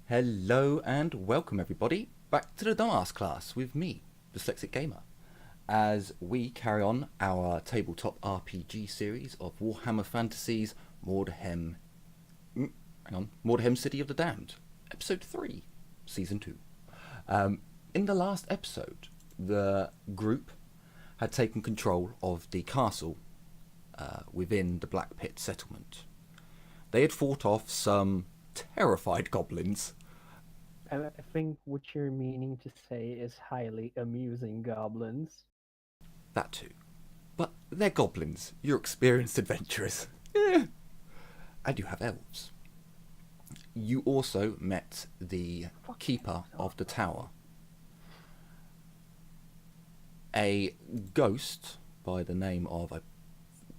Hello and welcome everybody back to the Dumbass class with me, Dyslexic Gamer, as we carry on our tabletop RPG series of Warhammer Fantasies Mordheim, Mordheim City of the Damned, Episode 3, Season 2. In the last episode, the group had taken control of the castle within the Black Pit settlement. They had fought off some terrified goblins. I think what you're meaning to say is highly amusing goblins. That too. But they're goblins. You're experienced adventurers. And you have elves. You also met the keeper of the tower. A ghost by the name of...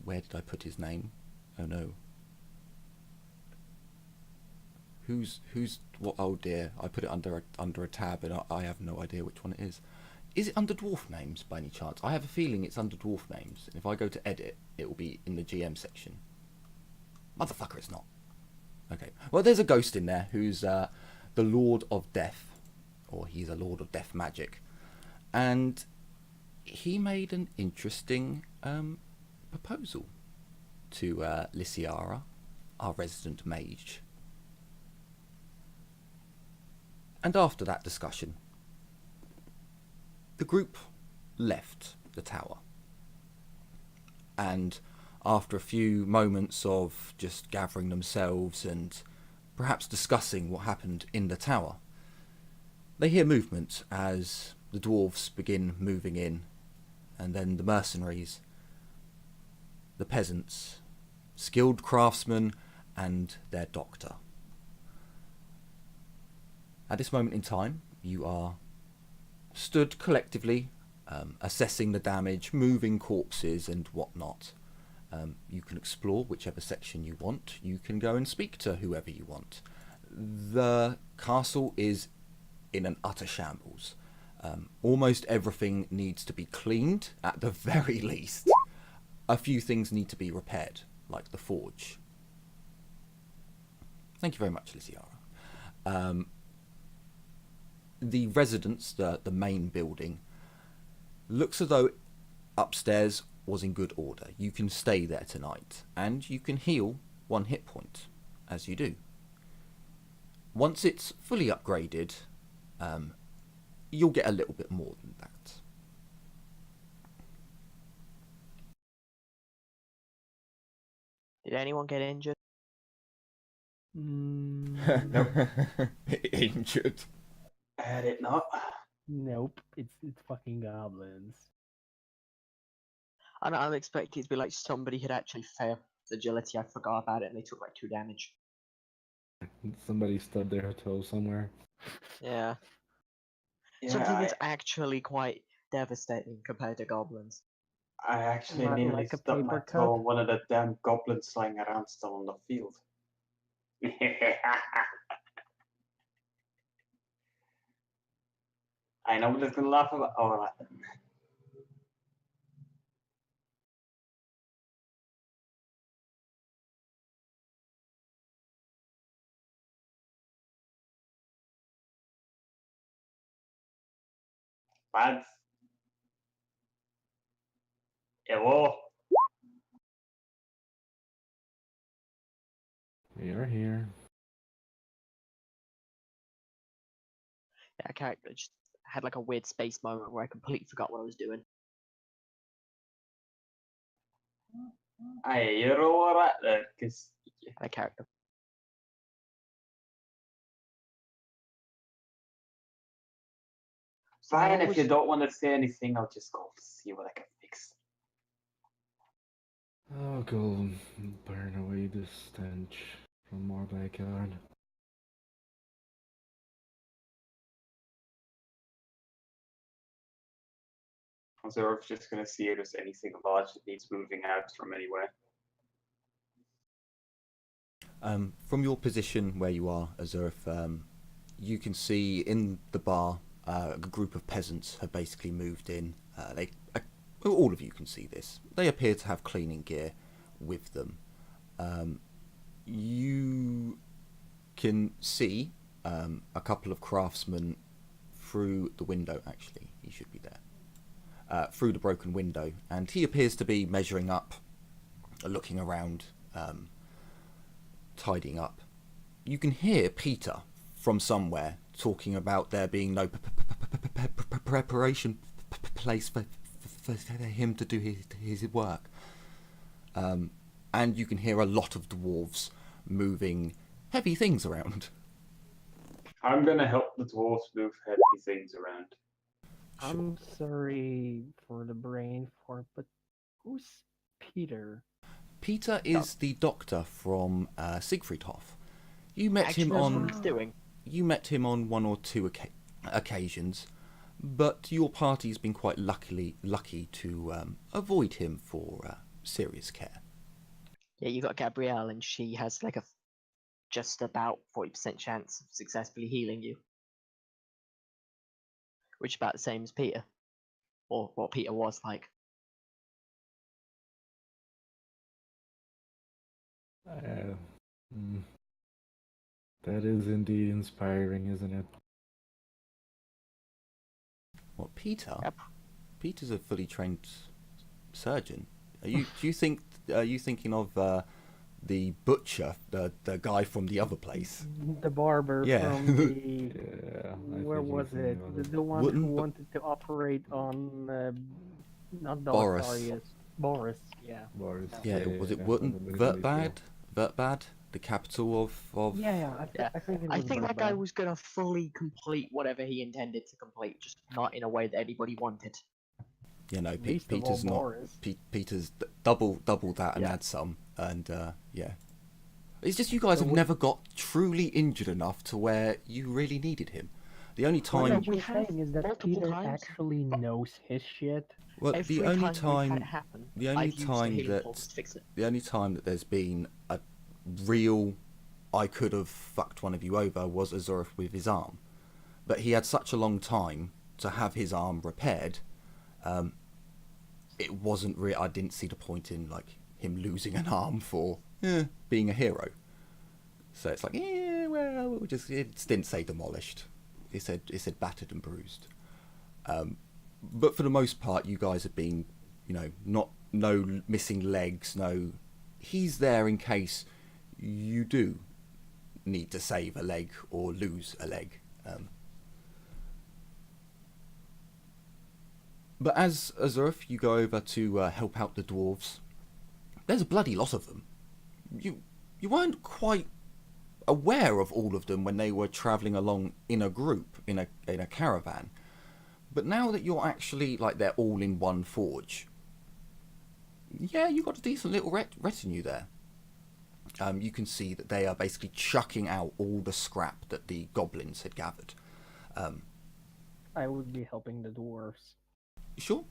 Where did I put his name? Oh no. Who's what? Oh dear, I put it under a tab and I have no idea which one it is. Is it under dwarf names by any chance? I have a feeling it's under dwarf names. And if I go to edit, it will be in the GM section. Motherfucker, it's not. Okay. Well, there's a ghost in there who's the Lord of Death, or he's a Lord of Death magic, and he made an interesting proposal to Lysiara, our resident mage. And after that discussion, the group left the tower. And after a few moments of just gathering themselves and perhaps discussing what happened in the tower, they hear movement as the dwarves begin moving in, and then the mercenaries, the peasants, skilled craftsmen, and their doctor. At this moment in time, you are stood collectively, assessing the damage, moving corpses and whatnot. You can explore whichever section you want. You can go and speak to whoever you want. The castle is in an utter shambles. Almost everything needs to be cleaned, at the very least. A few things need to be repaired, like the forge. Thank you very much, Lysiara. The residence, the main building, looks as though upstairs was in good order. You can stay there tonight, and you can heal 1 hit point, as you do. Once it's fully upgraded, you'll get a little bit more than that. Did anyone get injured? Nope. Injured. Had it not. Nope. It's fucking goblins. I was expecting it to be like somebody had actually failed agility. I forgot about it and they took like 2 damage. Somebody stubbed their toe somewhere. Yeah. Yeah, Something that's actually quite devastating compared to goblins. I actually Not nearly like a stubbed my paper toe cut? on one of the damn goblins flying around still on the field. I know what gonna laugh about. Oh, lads. Hello. We are here. Yeah, character just had like a weird space moment where I completely forgot what I was doing. Aye, you're alright there, because And a character. fine, if was- you don't want to say anything, I'll just go see what I can fix. I'll go burn away the stench from our backyard. So we're just gonna see if there's anything large that needs moving out from anywhere. From your position where you are, Azurf, you can see in the bar a group of peasants have basically moved in. All of you can see this. They appear to have cleaning gear with them. You can see a couple of craftsmen through the window. Actually, he should be there. Through the broken window, and he appears to be measuring up, looking around, tidying up. You can hear Peter from somewhere talking about there being no preparation place for him to do his work. And you can hear a lot of dwarves moving heavy things around. I'm gonna help the dwarves move heavy things around. I'm sorry for the brain fart, but who's Peter? Peter is the doctor from Siegfriedhof. You met Actually him knows on what he's doing. you met him on one or two occasions, but your party's been quite lucky to avoid him for serious care. Yeah, you got Gabrielle, and she has like a just about 40% chance of successfully healing you, which is about the same as Peter, or what Peter was like. Mm, that is indeed inspiring, isn't it? What, Peter? Yep. Peter's a fully trained surgeon. Are you thinking of the butcher, the guy from the other place? The barber Yeah. from the... Yeah. Where was it? The one who wanted to operate on... not Boris. Belisarius. Boris, yeah. Boris. Yeah, was it Wurten Vertbad, the capital of Yeah, I think it was I think that guy Bourbon. was gonna fully complete whatever he intended to complete, just not in a way that anybody wanted. You know, Least of all Peter's not. Boris. Peter's double that and Yeah. add some, and yeah. It's just you guys So have we- never got truly injured enough to where you really needed him. The only What time, we we're have saying is that multiple Peter times, actually knows his shit. well, Every the only time we've had it time, happen, the only I've used the time healing that pulse to fix it. the only time that there's been a real, I could have fucked one of you over was Azorith with his arm, but he had such a long time to have his arm repaired. It wasn't real. I didn't see the point in like him losing an arm for being a hero. So it's like, yeah, well, it didn't say demolished. It said battered and bruised. But for the most part, you guys have been, no missing legs. No, he's there in case you do need to save a leg or lose a leg. But as Azurf, you go over to help out the dwarves. There's a bloody lot of them. You weren't quite aware of all of them when they were travelling along in a group, in a caravan. But now that you're actually, like, they're all in one forge, yeah, you got a decent little retinue there. You can see that they are basically chucking out all the scrap that the goblins had gathered. I would be helping the dwarves. Sure.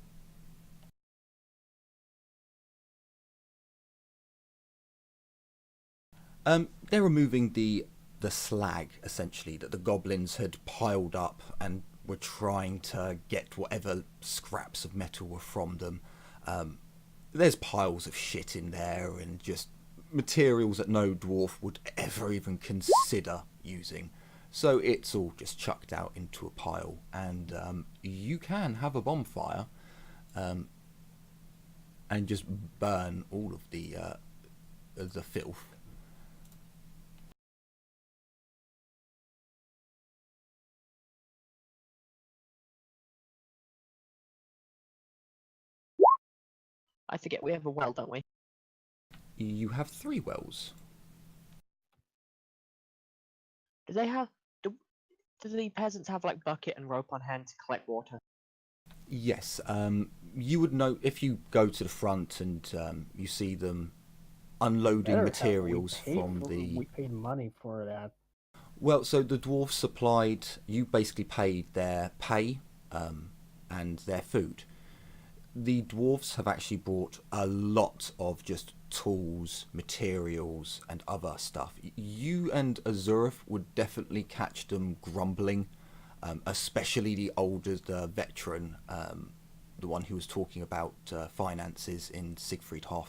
They're removing the slag, essentially, that the goblins had piled up and were trying to get whatever scraps of metal were from them. There's piles of shit in there and just materials that no dwarf would ever even consider using. So it's all just chucked out into a pile, and you can have a bonfire and just burn all of the filth. I forget we have a well, don't we? You have 3 wells. Do they have? Do the peasants have like bucket and rope on hand to collect water? Yes, you would know if you go to the front and you see them unloading Better materials we paid from the... We paid money for that. Well, so the dwarves supplied... You basically paid their pay and their food. The dwarves have actually brought a lot of just tools, materials, and other stuff. You and Azurf would definitely catch them grumbling, especially the older, the veteran, the one who was talking about finances in Siegfriedhof,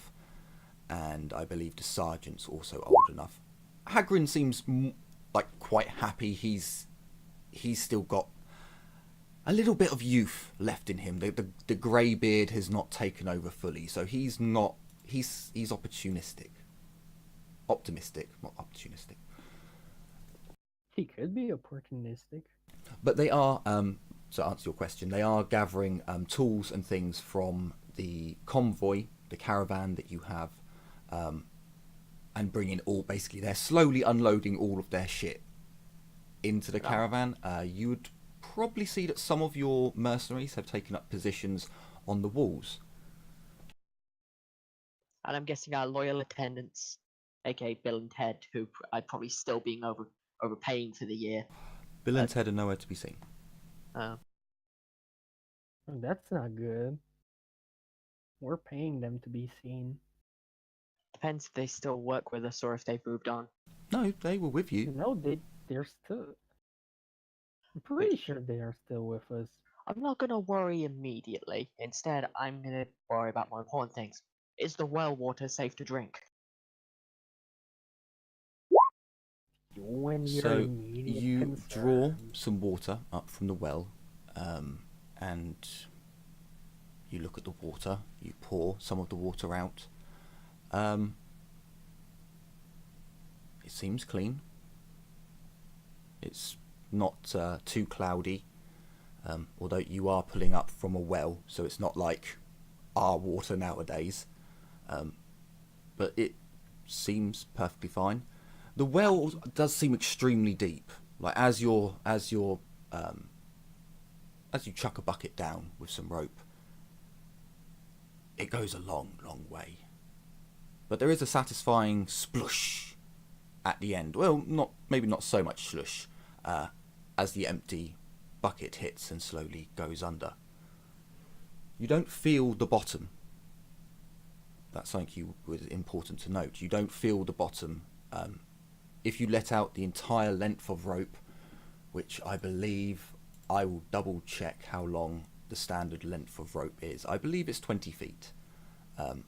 and I believe the sergeant's also old enough. Hagrin seems like quite happy. He's still got a little bit of youth left in him. The grey beard has not taken over fully, so he's opportunistic. Optimistic, not opportunistic. He could be opportunistic. But they are, to answer your question, they are gathering tools and things from the convoy, the caravan that you have, and bringing all, basically, they're slowly unloading all of their shit into the caravan. You would probably see that some of your mercenaries have taken up positions on the walls. And I'm guessing our loyal attendants, aka Bill and Ted, who are probably still being overpaying for the year. Bill and Ted are nowhere to be seen. That's not good. We're paying them to be seen. Depends if they still work with us or if they've moved on. No, they were with you. No, they're still. I'm pretty sure they are still with us. I'm not gonna worry immediately. Instead, I'm gonna worry about more important things. Is the well water safe to drink? When your So immediate you concern- draw some water up from the well, and you look at the water. You pour some of the water out. It seems clean. It's not too cloudy, although you are pulling up from a well, so it's not like our water nowadays. But it seems perfectly fine. The well does seem extremely deep. Like as you chuck a bucket down with some rope, it goes a long, long way. But there is a satisfying splush at the end. Well, maybe not so much slush, as the empty bucket hits and slowly goes under. You don't feel the bottom. That's something was important to note. You don't feel the bottom. If you let out the entire length of rope, which I believe, I will double check how long the standard length of rope is. I believe it's 20 feet. And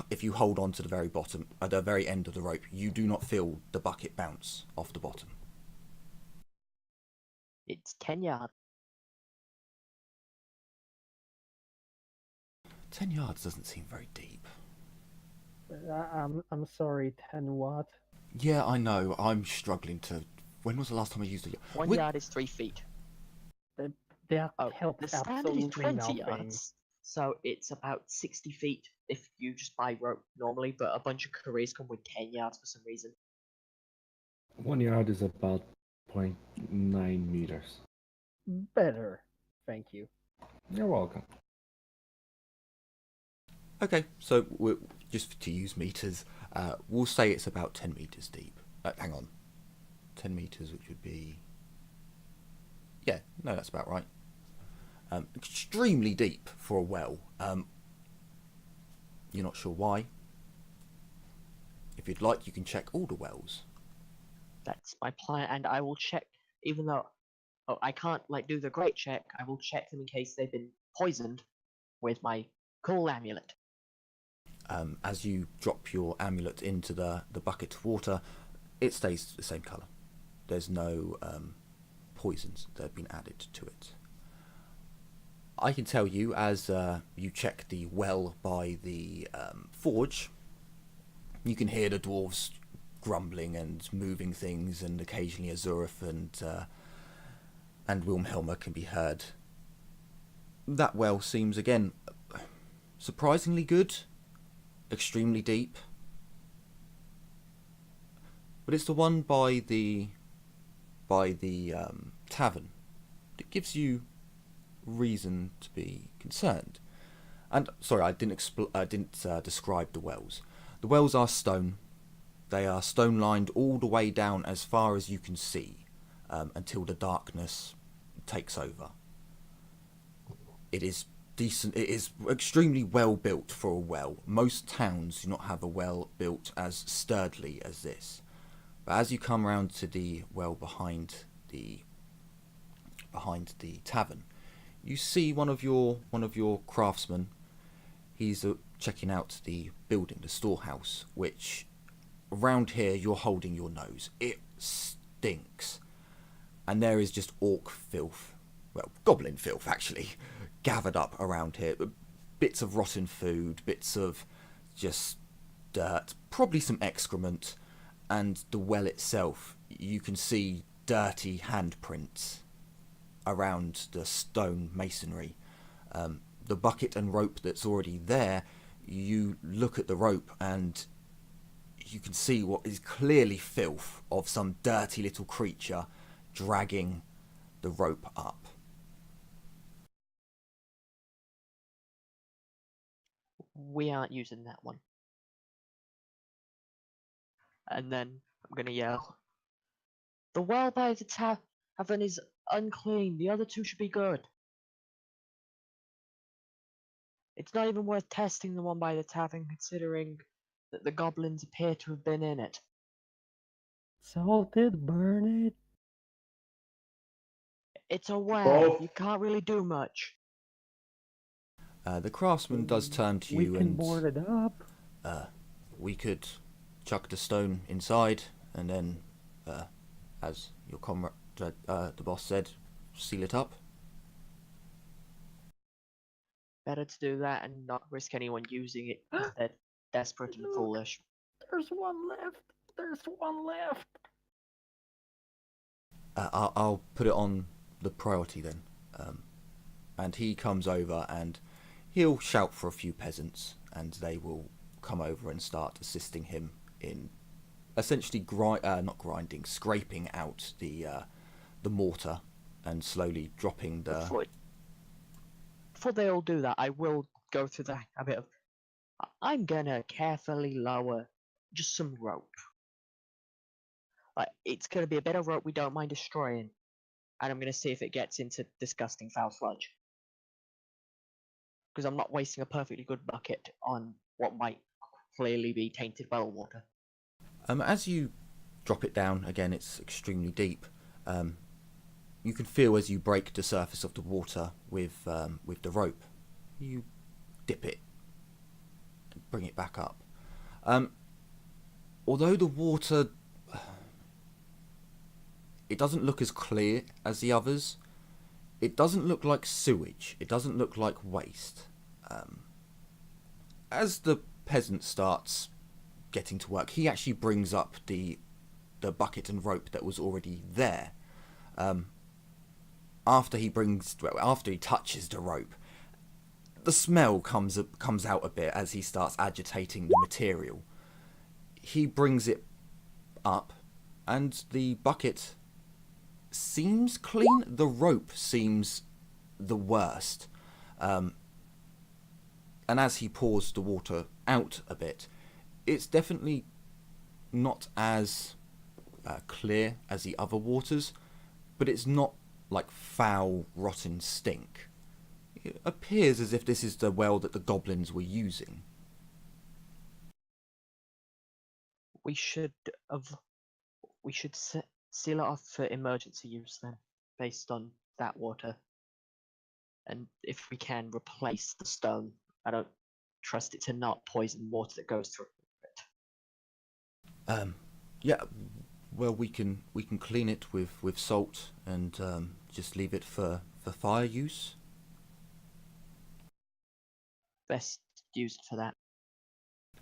if you hold on to the very bottom, at the very end of the rope, you do not feel the bucket bounce off the bottom. It's 10 yards. 10 yards doesn't seem very deep. I'm sorry, 10 what? Yeah, I know. I'm struggling to. When was the last time I used it? 1 yard is 3 feet. That Oh, helps the standard absolutely is 20 nothing. yards. So it's about 60 feet if you just buy rope normally, but a bunch of careers come with 10 yards for some reason. 1 yard is about 0.9 meters. Better. Thank you. You're welcome. Okay, so just to use meters, we'll say it's about 10 meters deep. Hang on. 10 meters, which would be... Yeah, no, that's about right. Extremely deep for a well. You're not sure why. If you'd like, you can check all the wells. That's my plan, and I will check, even though I can't do the great check, I will check them in case they've been poisoned with my cool amulet. As you drop your amulet into the bucket of water, it stays the same colour. There's no poisons that have been added to it. I can tell you, as you check the well by the forge, you can hear the dwarves grumbling and moving things, and occasionally Azurif and Wilmhelmer can be heard. That well seems, again, surprisingly good, extremely deep. But it's the one by the tavern that gives you reason to be concerned. And sorry, I didn't describe the wells. The wells are stone. They are stone lined all the way down as far as you can see, until the darkness takes over. It is decent. It is extremely well built for a well. Most towns do not have a well built as sturdily as this. But as you come round to the well behind the tavern, you see one of your craftsmen. He's checking out the building, the storehouse, which around here you're holding your nose. It stinks. And there is just orc filth, well, goblin filth actually, gathered up around here. Bits of rotten food, bits of just dirt, probably some excrement, and the well itself, you can see dirty handprints around the stone masonry. The bucket and rope that's already there, you look at the rope and you can see what is clearly filth of some dirty little creature dragging the rope up. We aren't using that one. And then I'm gonna yell, "The well by the tavern is unclean. The other two should be good. It's not even worth testing the one by the tavern, considering that the goblins appear to have been in it." Salted, burn it. It's a well. Both. You can't really do much. The craftsman does turn to We you can and board it up. we could chuck the stone inside and then, as your comrade, the boss said, seal it up. Better to do that and not risk anyone using it because they're desperate and Look. foolish. There's one left. There's one left. I'll put it on the priority then. And he comes over and he'll shout for a few peasants and they will come over and start assisting him in essentially scraping out the mortar and slowly dropping the... Before they all do that, I will go through the habit of I'm gonna carefully lower just some rope. Like, it's gonna be a bit of rope we don't mind destroying, and I'm gonna see if it gets into disgusting foul sludge. Because I'm not wasting a perfectly good bucket on what might clearly be tainted well water. As you drop it down, again it's extremely deep, you can feel as you break the surface of the water with the rope. You dip it and bring it back up. Although the water, it doesn't look as clear as the others. It doesn't look like sewage. It doesn't look like waste. As the peasant starts getting to work, he actually brings up the bucket and rope that was already there. After he touches the rope, the smell comes out a bit as he starts agitating the material. He brings it up, and the bucket seems clean. The rope seems the worst. And as he pours the water out a bit, it's definitely not as clear as the other waters, but it's not like foul, rotten stink. It appears as if this is the well that the goblins were using. We should seal it off for emergency use then, based on that water. And if we can, replace the stone. I don't trust it to not poison water that goes through it. Yeah, well, we can clean it with salt and just leave it for fire use. Best use it for that.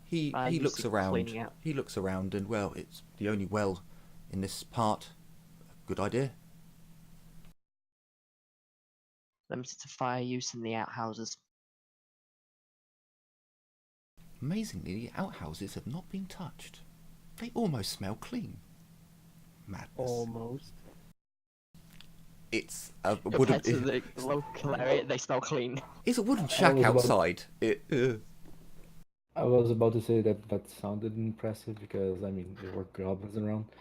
He use looks it for around. cleaning out. He looks around, and well, it's the only well in this part. Good idea. Limited to fire use in the outhouses. Amazingly, the outhouses have not been touched. They almost smell clean. Madness. Almost. It's a Compared to wooden. the local area, they smell clean. It's a wooden shack was about- outside. I was about to say that sounded impressive because, I mean, there were goblins around.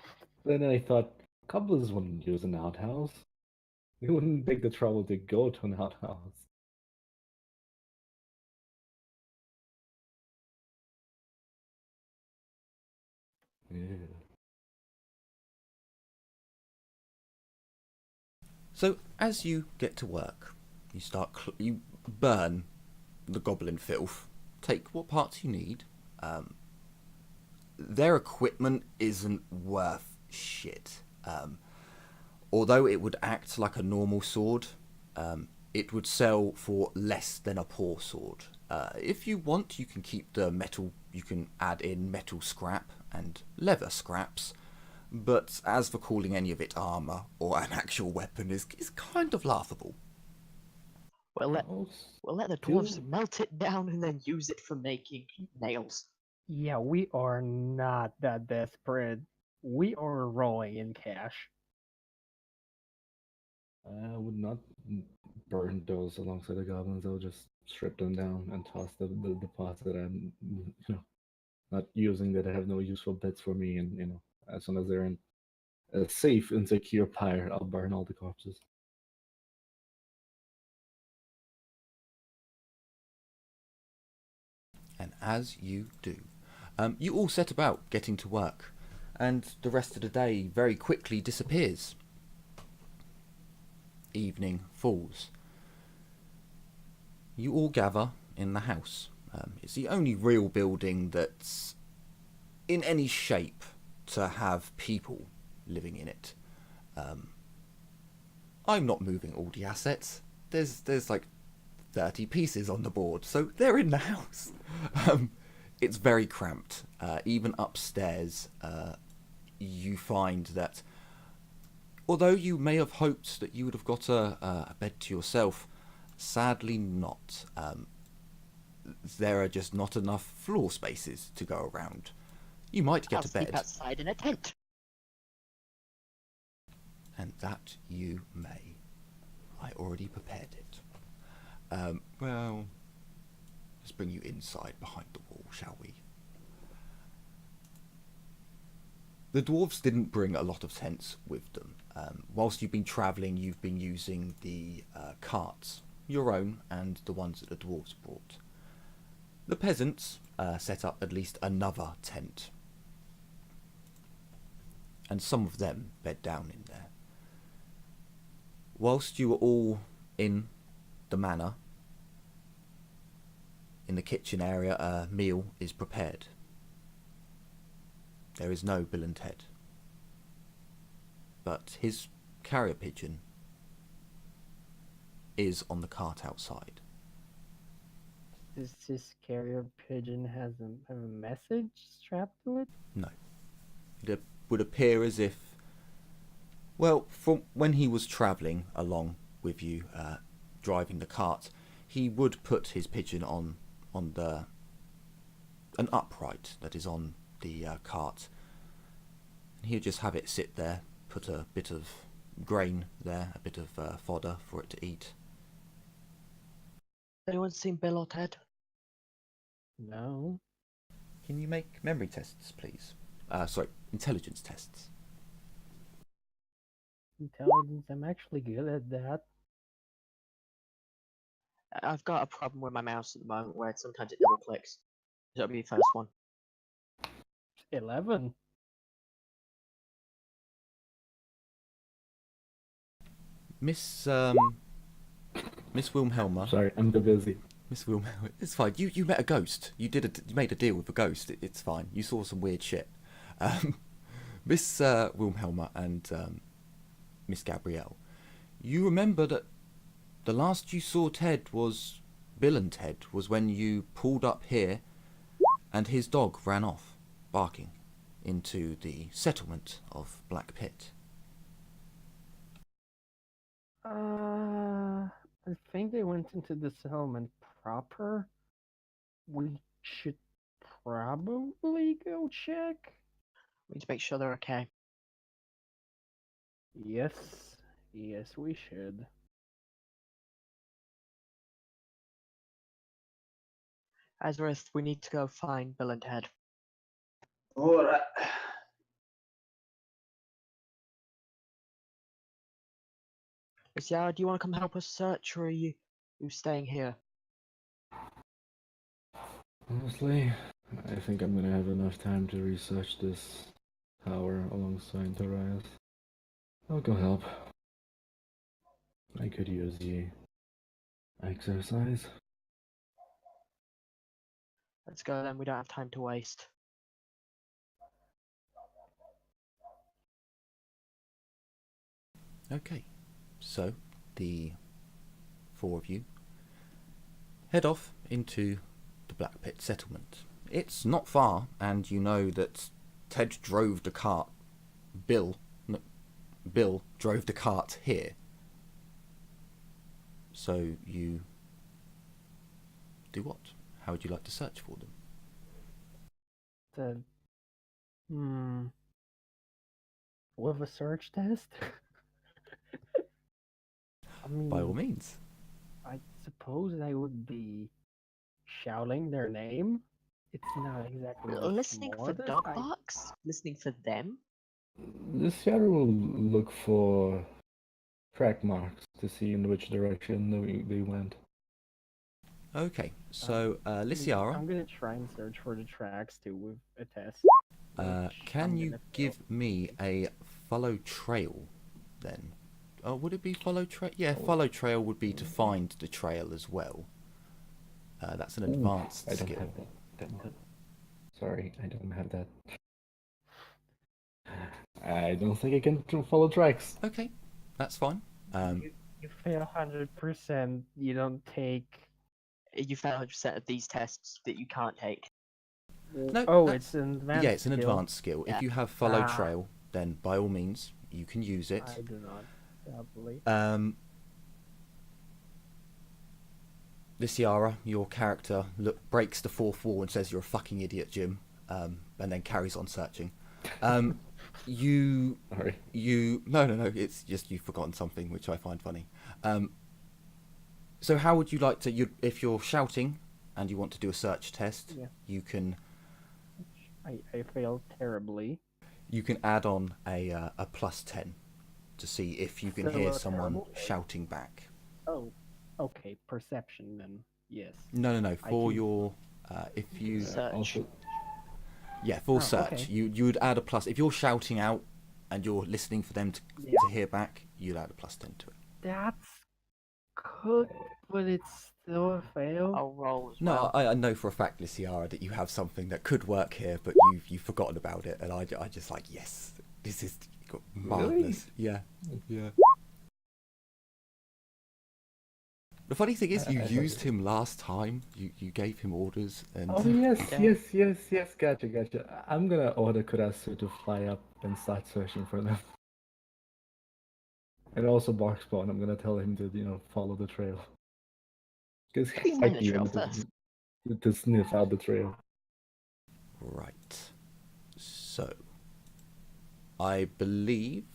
Then I thought, goblins wouldn't use an outhouse. They wouldn't take the trouble to go to an outhouse. Yeah. So as you get to work, you start you burn the goblin filth. Take what parts you need. their equipment isn't worth shit. Although it would act like a normal sword, it would sell for less than a poor sword. If you want, you can keep the metal, you can add in metal scrap and leather scraps, but as for calling any of it armour or an actual weapon is kind of laughable. We'll let the dwarves Still- melt it down and then use it for making nails. Yeah, we are not that desperate. We are rolling in cash. I would not burn those alongside the goblins. I'll just strip them down and toss the pots that I'm, not using, that have no useful bits for me. And as long as they're in a safe and secure pyre, I'll burn all the corpses. And as you do, you all set about getting to work, and the rest of the day very quickly disappears. Evening falls. You all gather in the house. It's the only real building that's in any shape to have people living in it. I'm not moving all the assets. There's like 30 pieces on the board, so they're in the house. It's very cramped. Even upstairs, you find that although you may have hoped that you would have got a bed to yourself, sadly not. There are just not enough floor spaces to go around. You might get I'll a sleep bed, outside in a tent. and that you may. I already prepared it. Well, let's bring you inside behind the wall, shall we? The dwarves didn't bring a lot of tents with them. Whilst you've been travelling, you've been using the carts, your own and the ones that the dwarves brought. The peasants set up at least another tent, and some of them bed down in there. Whilst you were all in the manor, in the kitchen area, a meal is prepared. There is no Bill and Ted, but his carrier pigeon is on the cart outside. Does this carrier pigeon have a message strapped to it? No. It would appear as if, well, from when he was travelling along with you, driving the cart, he would put his pigeon on an upright that is on the cart. And he'd just have it sit there, put a bit of grain there, a bit of fodder for it to eat. Anyone seen Bill or Ted? No. Can you make memory tests, please? Sorry, intelligence tests. Intelligence, I'm actually good at that. I've got a problem with my mouse at the moment where sometimes it double clicks. That'll be the first one. 11. Miss Wilhelma. Sorry, I'm too busy. Miss Wilhelma, it's fine. You met a ghost. You made a deal with a ghost. It's fine. You saw some weird shit. Miss Wilhelma and Miss Gabrielle, you remember that the last you saw Ted was Bill and Ted was when you pulled up here, and his dog ran off, barking, into the settlement of Black Pit. I think they went into the settlement proper. We should probably go check. We need to make sure they're okay. Yes, we should. Azareth, we need to go find Bill and Ted. Alright. Yara, do you want to come help us search, or are you staying here? Honestly, I think I'm gonna have enough time to research this tower alongside Darius. I'll go help. I could use the exercise. Let's go then, we don't have time to waste. Okay, so the four of you head off into the Black Pit settlement. It's not far, and you know that Ted drove the cart. Bill drove the cart here. So you do what? How would you like to search for them? With a search test? I By all mean, means. I suppose I would be shouting their name. It's not exactly the Listening for smartest. dog barks? Listening for them? The shadow will look for track marks to see in which direction they went. Okay, so I'm Lysiara, gonna try and search for the tracks too with a test. which can I'm you gonna fail. give me a follow trail then? Oh, would it be follow trail? Yeah, follow trail would be to find the trail as well. That's an advanced I don't skill. have that. Sorry, I don't have that. I don't think I can follow tracks. Okay, that's fine. You fail 100%. You don't take. You fail 100% of these tests that you can't take. No, Oh, that's- it's an advanced. yeah, it's an skill. advanced skill. Yeah. If you have follow Ah. trail, then by all means you can use it. I do not. Sadly. Lysiara, your character, breaks the fourth wall and says, "You're a fucking idiot, Jim," and then carries on searching. You Sorry. no, it's just you've forgotten something, which I find funny. So how would you like to? If you're shouting and you want to do a search test, Yeah. you can I failed terribly. add on a +10 to see if you can So, hear someone terrible? shouting back. Oh, okay. Perception then. Yes. No. For can- your if you Search. Also, for Oh, search, okay. you would add a plus if you're shouting out and you're listening for them to hear back. You'd add a +10 to it. That's good, but it's still a fail. I'll roll as No, well. I know for a fact, Lysiara, that you have something that could work here, but you've forgotten about it, and I just like, yes, this is marvelous. Yeah. The funny thing is, you I used him last time. You gave him orders, and oh yes, gotcha. I'm gonna order Kurasu to fly up and start searching for them. And also Barkspawn, I'm gonna tell him to, follow the trail. Because he Find might the be trail able first. to sniff out the trail. right. So, I believe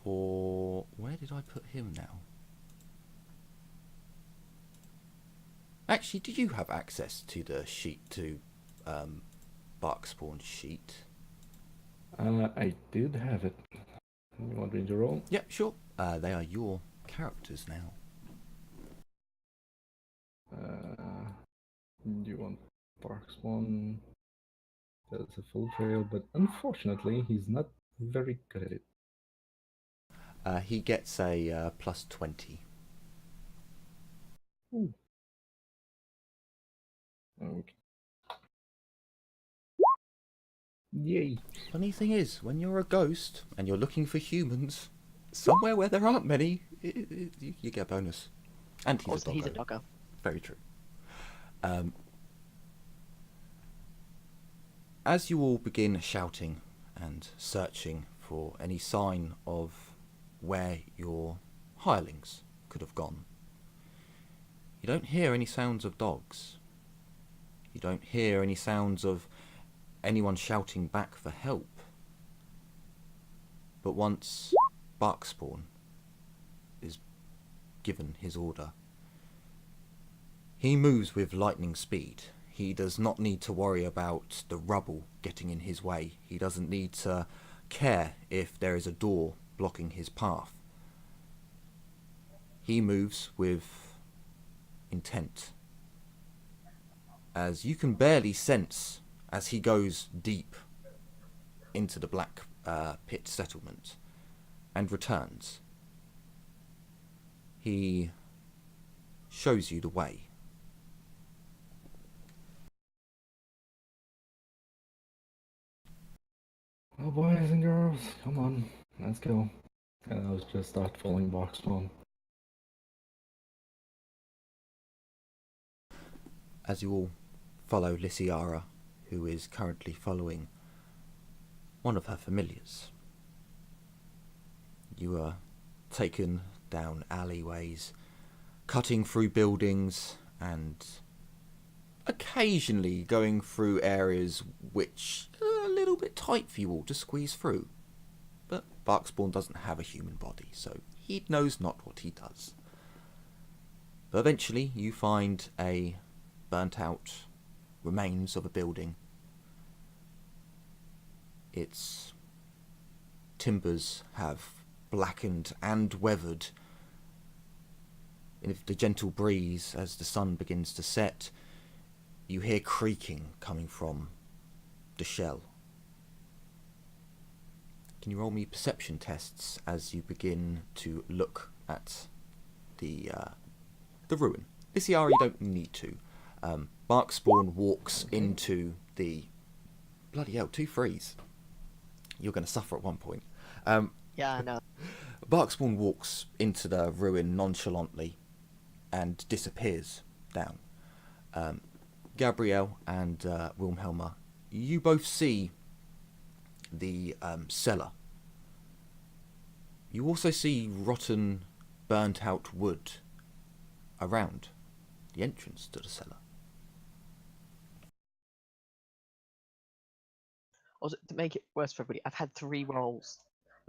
where did I put him now? Actually, do you have access to the sheet, to Barkspawn's sheet? I did have it. You want me to roll? Yeah, sure. They are your characters now. Do you want Barkspawn? That's a full trail, but unfortunately, he's not very good at it. He gets a +20. Ooh. Okay. Yay. Funny thing is, when you're a ghost and you're looking for humans, somewhere where there aren't many, you get a bonus. And he's Also, a he's a doggo. doggo. Very true. As you all begin shouting and searching for any sign of where your hirelings could have gone, you don't hear any sounds of dogs. You don't hear any sounds of anyone shouting back for help. But once Barkspawn is given his order, he moves with lightning speed. He does not need to worry about the rubble getting in his way. He doesn't need to care if there is a door blocking his path. He moves with intent, as you can barely sense as he goes deep into the Black Pit settlement and returns. He shows you the way. Oh, boys and girls, come on, let's go. And I was just start following Barkspawn. As you all follow Lysiara, who is currently following one of her familiars, you are taken down alleyways, cutting through buildings, and occasionally going through areas which are a little bit tight for you all to squeeze through. But Barkspawn doesn't have a human body, so he knows not what he does. But eventually you find a burnt out remains of a building. Its timbers have blackened and weathered. In the gentle breeze as the sun begins to set, you hear creaking coming from the shell. Can you roll me perception tests as you begin to look at the ruin? Lysiara, you don't need to. Barkspawn walks into the... Bloody hell, 2 threes. You're going to suffer at one point. Yeah, I know. Barkspawn walks into the ruin nonchalantly and disappears down. Gabrielle and Wilhelma, you both see the cellar. You also see rotten, burnt out wood around the entrance to the cellar. Also, to make it worse for everybody, I've had 3 rolls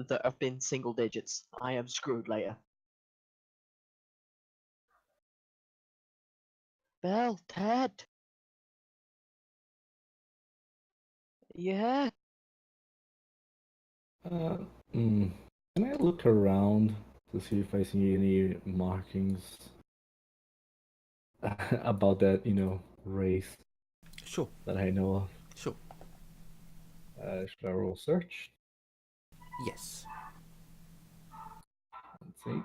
that have been single digits. I am screwed later. Bell, Ted. Yeah. Can I look around to see if I see any markings about that, race Sure, that I know of? sure. Should I roll search? Yes. Let's see.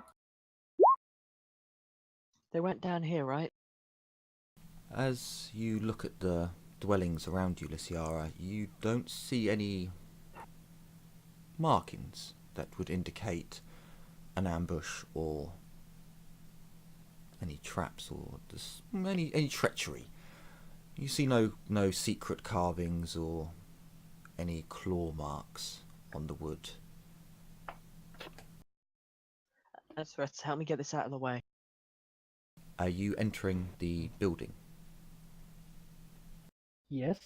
They went down here, right? As you look at the dwellings around you, Lysiara, you don't see any markings that would indicate an ambush or any traps or just any treachery. You see no secret carvings or any claw marks on the wood. That's right. Help me get this out of the way. Are you entering the building? Yes.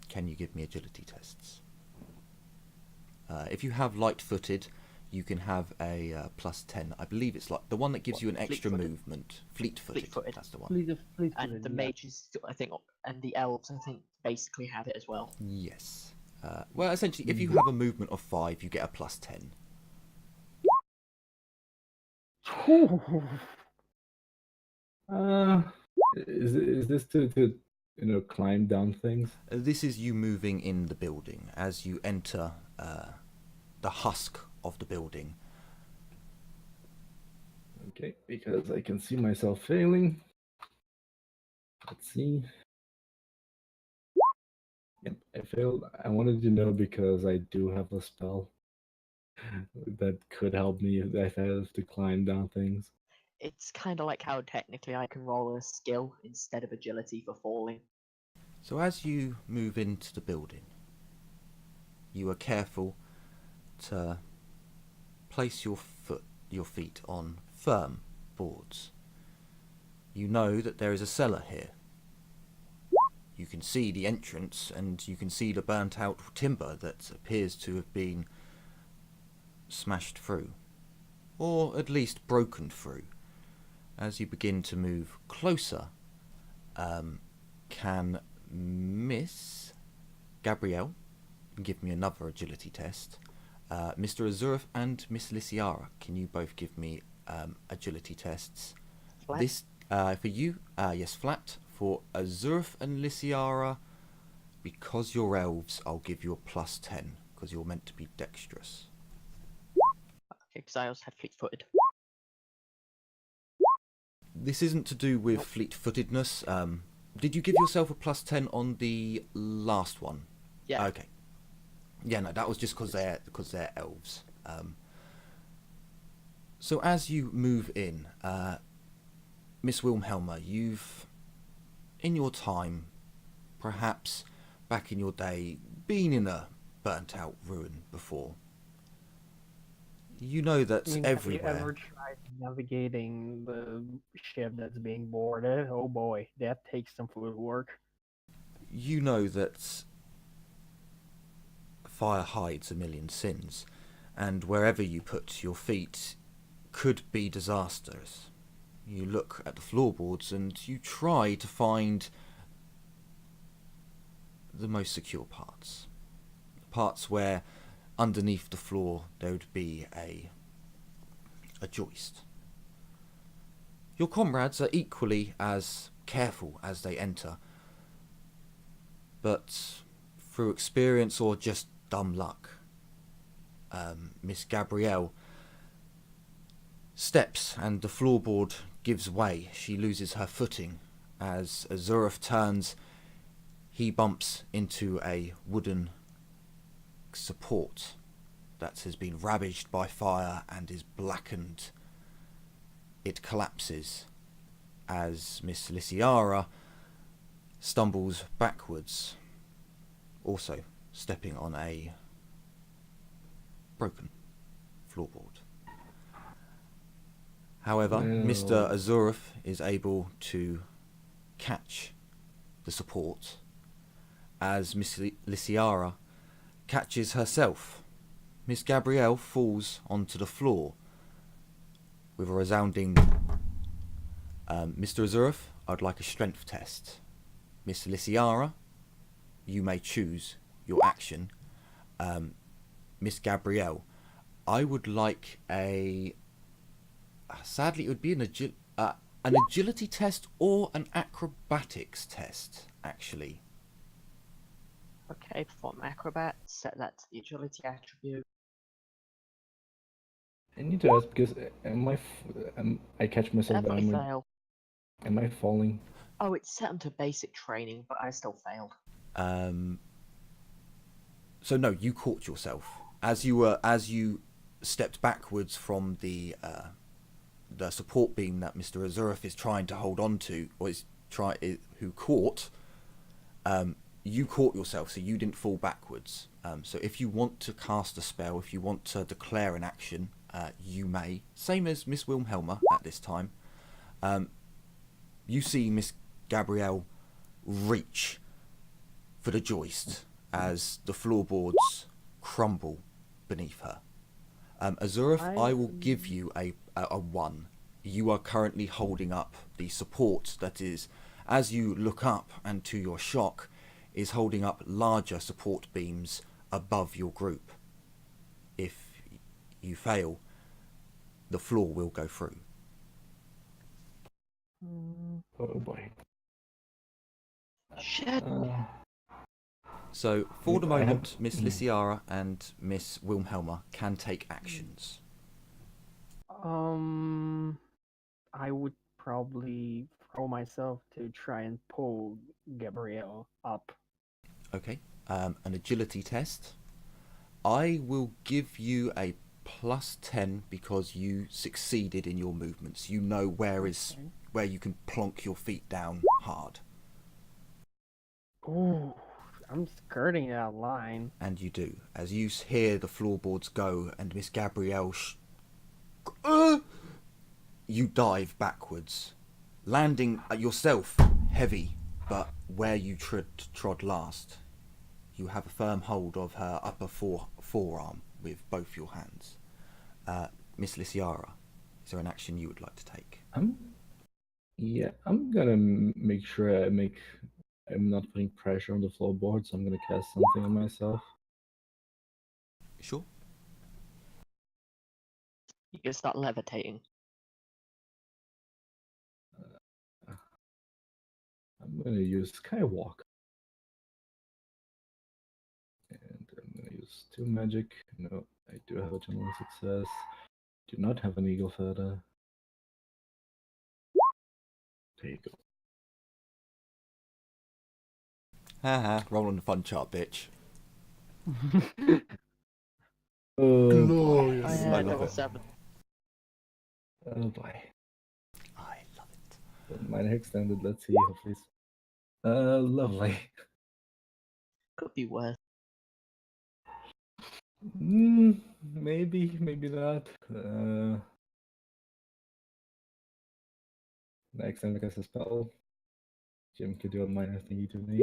Can you give me agility tests? If you have light-footed, you can have a +10. I believe it's like the one that gives you an extra Fleet-footed? Movement. Fleet-footed. Fleet-footed. That's the one. Please And the mages, I think, and the elves, I think, basically have it as well. Yes. Well, essentially, if you have a movement of 5, you get a +10. Is this to climb down things? This is you moving in the building. As you enter the husk of the building. Okay, because I can see myself failing. Let's see. Yep, I failed. I wanted to know because I do have a spell that could help me if I have to climb down things. It's kind of like how technically I can roll a skill instead of agility for falling. So as you move into the building, you are careful to place your feet on firm boards. You know that there is a cellar here. You can see the entrance and you can see the burnt out timber that appears to have been smashed through, or at least broken through. As you begin to move closer, can Miss Gabrielle give me another agility test? Mr. Azurf and Miss Lysiara, can you both give me agility tests? Flat? This for you, yes, flat. For Azurf and Lysiara, because you're elves, I'll give you a +10 because you're meant to be dexterous. Because I also had fleet-footed. This isn't to do with fleet-footedness. Did you give yourself a +10 on the last one? Yeah. Okay. Yeah, no, that was just because they're elves. So as you move in, Miss Wilhelma, you've, in your time, perhaps back in your day, been in a burnt-out ruin before. You know I that mean, everywhere. have you ever tried navigating the ship that's being boarded? Oh boy, that takes some footwork. You know that fire hides a million sins, and wherever you put your feet could be disastrous. You look at the floorboards and you try to find the most secure parts. Parts where underneath the floor there would be a joist. Your comrades are equally as careful as they enter, but through experience or just dumb luck, Miss Gabrielle steps and the floorboard gives way. She loses her footing. As Azurif turns, he bumps into a wooden support that has been ravaged by fire and is blackened. It collapses as Miss Lyciara stumbles backwards, also stepping on a broken floorboard. However, Mr. Azurif is able to catch the support as Miss Lyciara catches herself. Miss Gabrielle falls onto the floor with a resounding Mr. Azurif, I'd like a strength test. Miss Lyciara, you may choose your action. Miss Gabrielle, I would like a... Sadly, it would be an agility test or an acrobatics test, actually. Okay, perform acrobat, set that to the agility attribute. I need to ask because I catch myself Definitely downward. fail. Am I falling? Oh, it's set them to basic training, but I still failed. So no, you caught yourself as you stepped backwards from the support beam that Mr. Azurif is trying to hold on to, or who caught. You caught yourself, so you didn't fall backwards. So if you want to cast a spell, if you want to declare an action, you may. Same as Miss Wilhelma at this time. You see Miss Gabrielle reach for the joist as the floorboards crumble beneath her. Azurif, I will give you a 1. You are currently holding up the support that is, as you look up and to your shock, is holding up larger support beams above your group. If you fail, the floor will go through. Oh boy. Shit. So, for the I have- moment, Miss Lyciara and Miss Wilhelma can take actions. I would probably throw myself to try and pull Gabrielle up. Okay. An agility test. I will give you a +10 because you succeeded in your movements. You know where you can plonk your feet down hard. Ooh, I'm skirting that line. And you do. As you hear the floorboards go and Miss Gabrielle you dive backwards, landing yourself heavy, but where you trod last, you have a firm hold of her upper forearm with both your hands. Miss Lyciara, is there an action you would like to take? I'm gonna make sure I'm not putting pressure on the floorboard, so I'm gonna cast something on myself. Sure. You can start levitating. I'm gonna use Skywalk. And I'm gonna use 2 magic. No, I do have a general success. Do not have an eagle feather. There you go. Haha, roll on the fun chart, bitch. Oh, Glorious. I I had love level it. 7. Oh boy. I love it. Minor extended. Let's see. Hopefully. Lovely. Could be worse. Maybe, maybe not. Next time I cast a spell, Jim could do a minor thingy to me.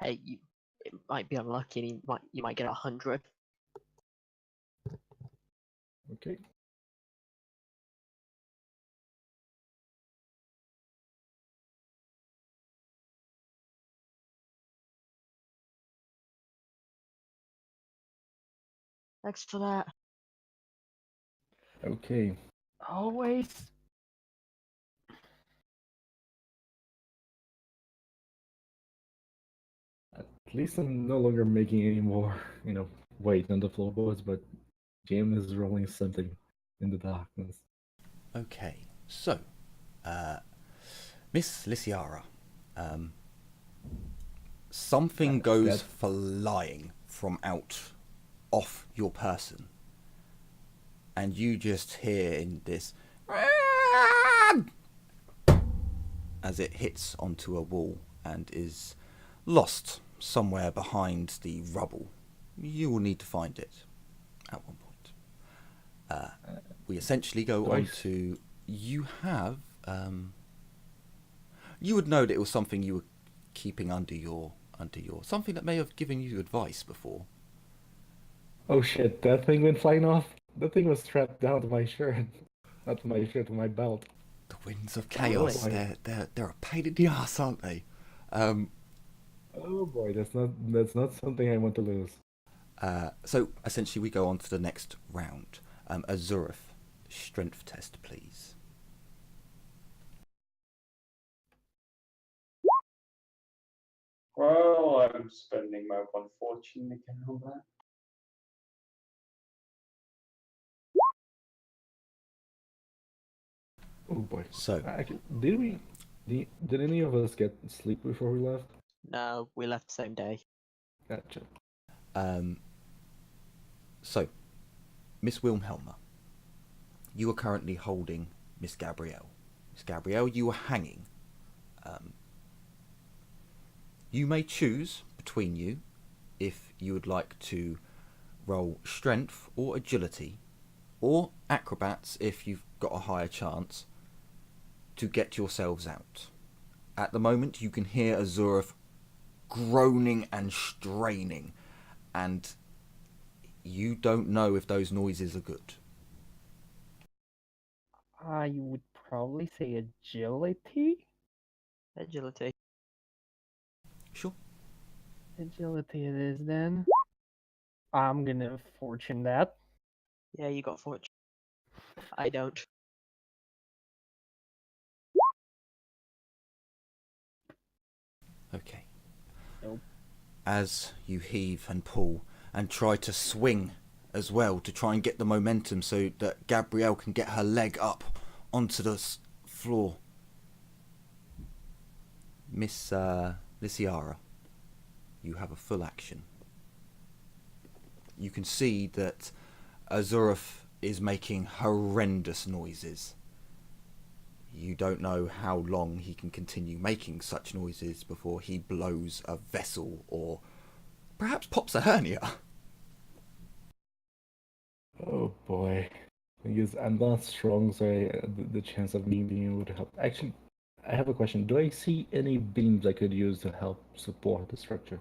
Hey, it might be unlucky, and you might get 100. Okay. Next to that, Okay. Always. At least I'm no longer making any more, weight on the floorboards, but Jim is rolling something in the darkness. Okay, so, Miss Lysiara, something goes flying from out off your person, and you just hear in this as it hits onto a wall and is lost somewhere behind the rubble. You will need to find it at one point. We essentially go on to, you have, you would know that it was something you were keeping under your, something that may have given you advice before. Oh shit, that thing went flying off? That thing was strapped down to my shirt. Not to my shirt, to my belt. The winds of chaos, Really? they're a pain in the ass, aren't they? Oh boy, that's not something I want to lose. So essentially we go on to the next round. Azurith, strength test, please. Well, I'm spending my one fortune again on that. Oh boy. So, Actually, did any of us get sleep before we left? no, we left the same day. Gotcha. So, Miss Wilhelma, you are currently holding Miss Gabrielle. Miss Gabrielle, you are hanging. You may choose between you if you would like to roll strength or agility, or acrobats if you've got a higher chance, to get yourselves out. At the moment, you can hear Azurith groaning and straining, and you don't know if those noises are good. I would probably say agility. Agility. Sure. Agility it is then. I'm gonna fortune that. Yeah, you got fortune. I don't. Okay. Nope. As you heave and pull and try to swing as well to try and get the momentum so that Gabrielle can get her leg up onto the floor. Miss Lysiara, you have a full action. You can see that Azurith is making horrendous noises. You don't know how long he can continue making such noises before he blows a vessel or perhaps pops a hernia. Oh boy. Thing is, I'm not strong, so the chance of me being able to help. Actually, I have a question. Do I see any beams I could use to help support the structure?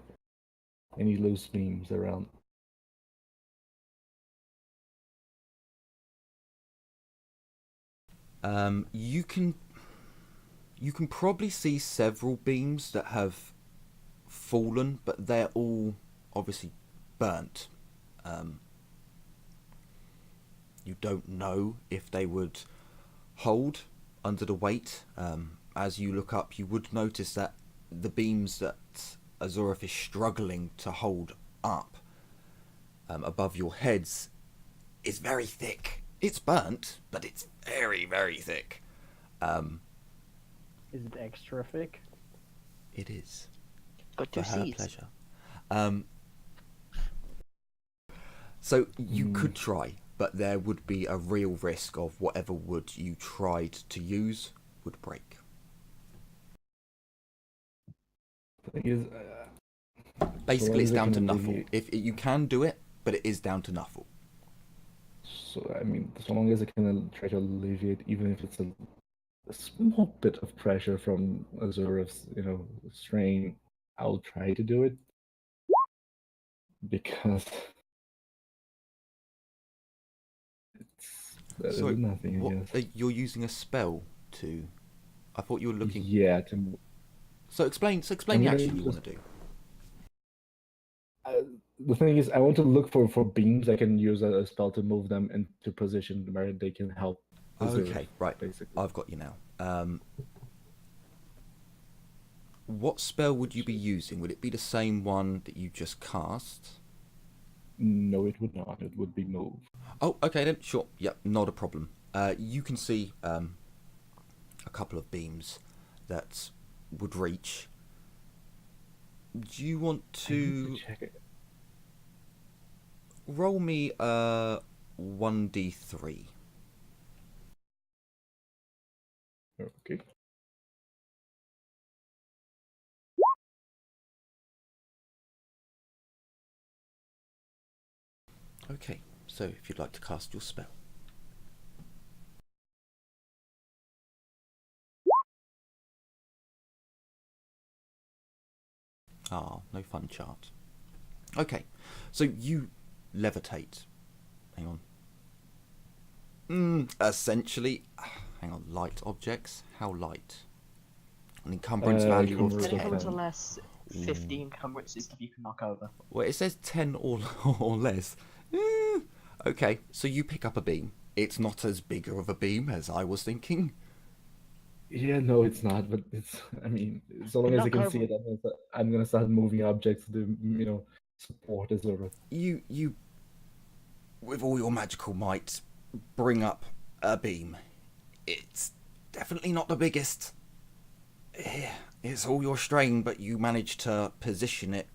Any loose beams around? You can probably see several beams that have fallen, but they're all obviously burnt. You don't know if they would hold under the weight. As you look up, you would notice that the beams that Azurith is struggling to hold up above your heads is very thick. It's burnt, but it's very, very thick. Is it extra thick? It is. Got For two her C's. pleasure. So you could try. but there would be a real risk of whatever wood you tried to use would break. The thing is, Basically, it's as I down to can Nuffle. alleviate- If you can do it, but it is down to Nuffle. so I mean, so long as I can try to alleviate, even if it's a small bit of pressure from Azura's, strain, I'll try to do it. Because it's better So, than nothing, I what guess. you're using a spell to? I thought you were looking. Yeah, So explain the gonna action you use- want to do. the thing is, I want to look for beams I can use a spell to move them into position where they can help. Azura, Okay, right. basically. I've got you now. What spell would you be using? Would it be the same one that you just cast? No, it would not. It would be move. Oh, okay then. Sure. Yep, not a problem. You can see a couple of beams that would reach. Do you want I need to check it. roll me a 1d3? Okay. Okay, so if you'd like to cast your spell. Ah, no fun chart. Okay, so you levitate. Hang on. Essentially, hang on, light objects? How light? An encumbrance value of encumbrance of 10. Anything with 10. less 50 encumbrances that you can knock over. Well, it says 10 or less. Okay, so you pick up a beam. It's not as big of a beam as I was thinking. Yeah, no, it's not. But it's. I mean, so long as I Knock can see over. it, I'm gonna start moving objects to, support Azura. You, with all your magical might, bring up a beam. It's definitely not the biggest. It's all your strain, but you manage to position it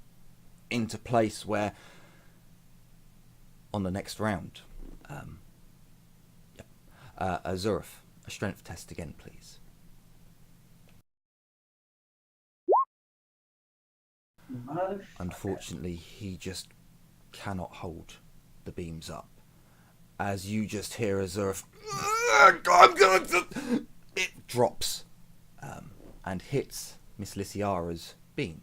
into place where on the next round. Azurf, a strength test again, please. Unfortunately, he just cannot hold the beams up. As you just hear Azurf, it drops and hits Miss Lysiara's beam.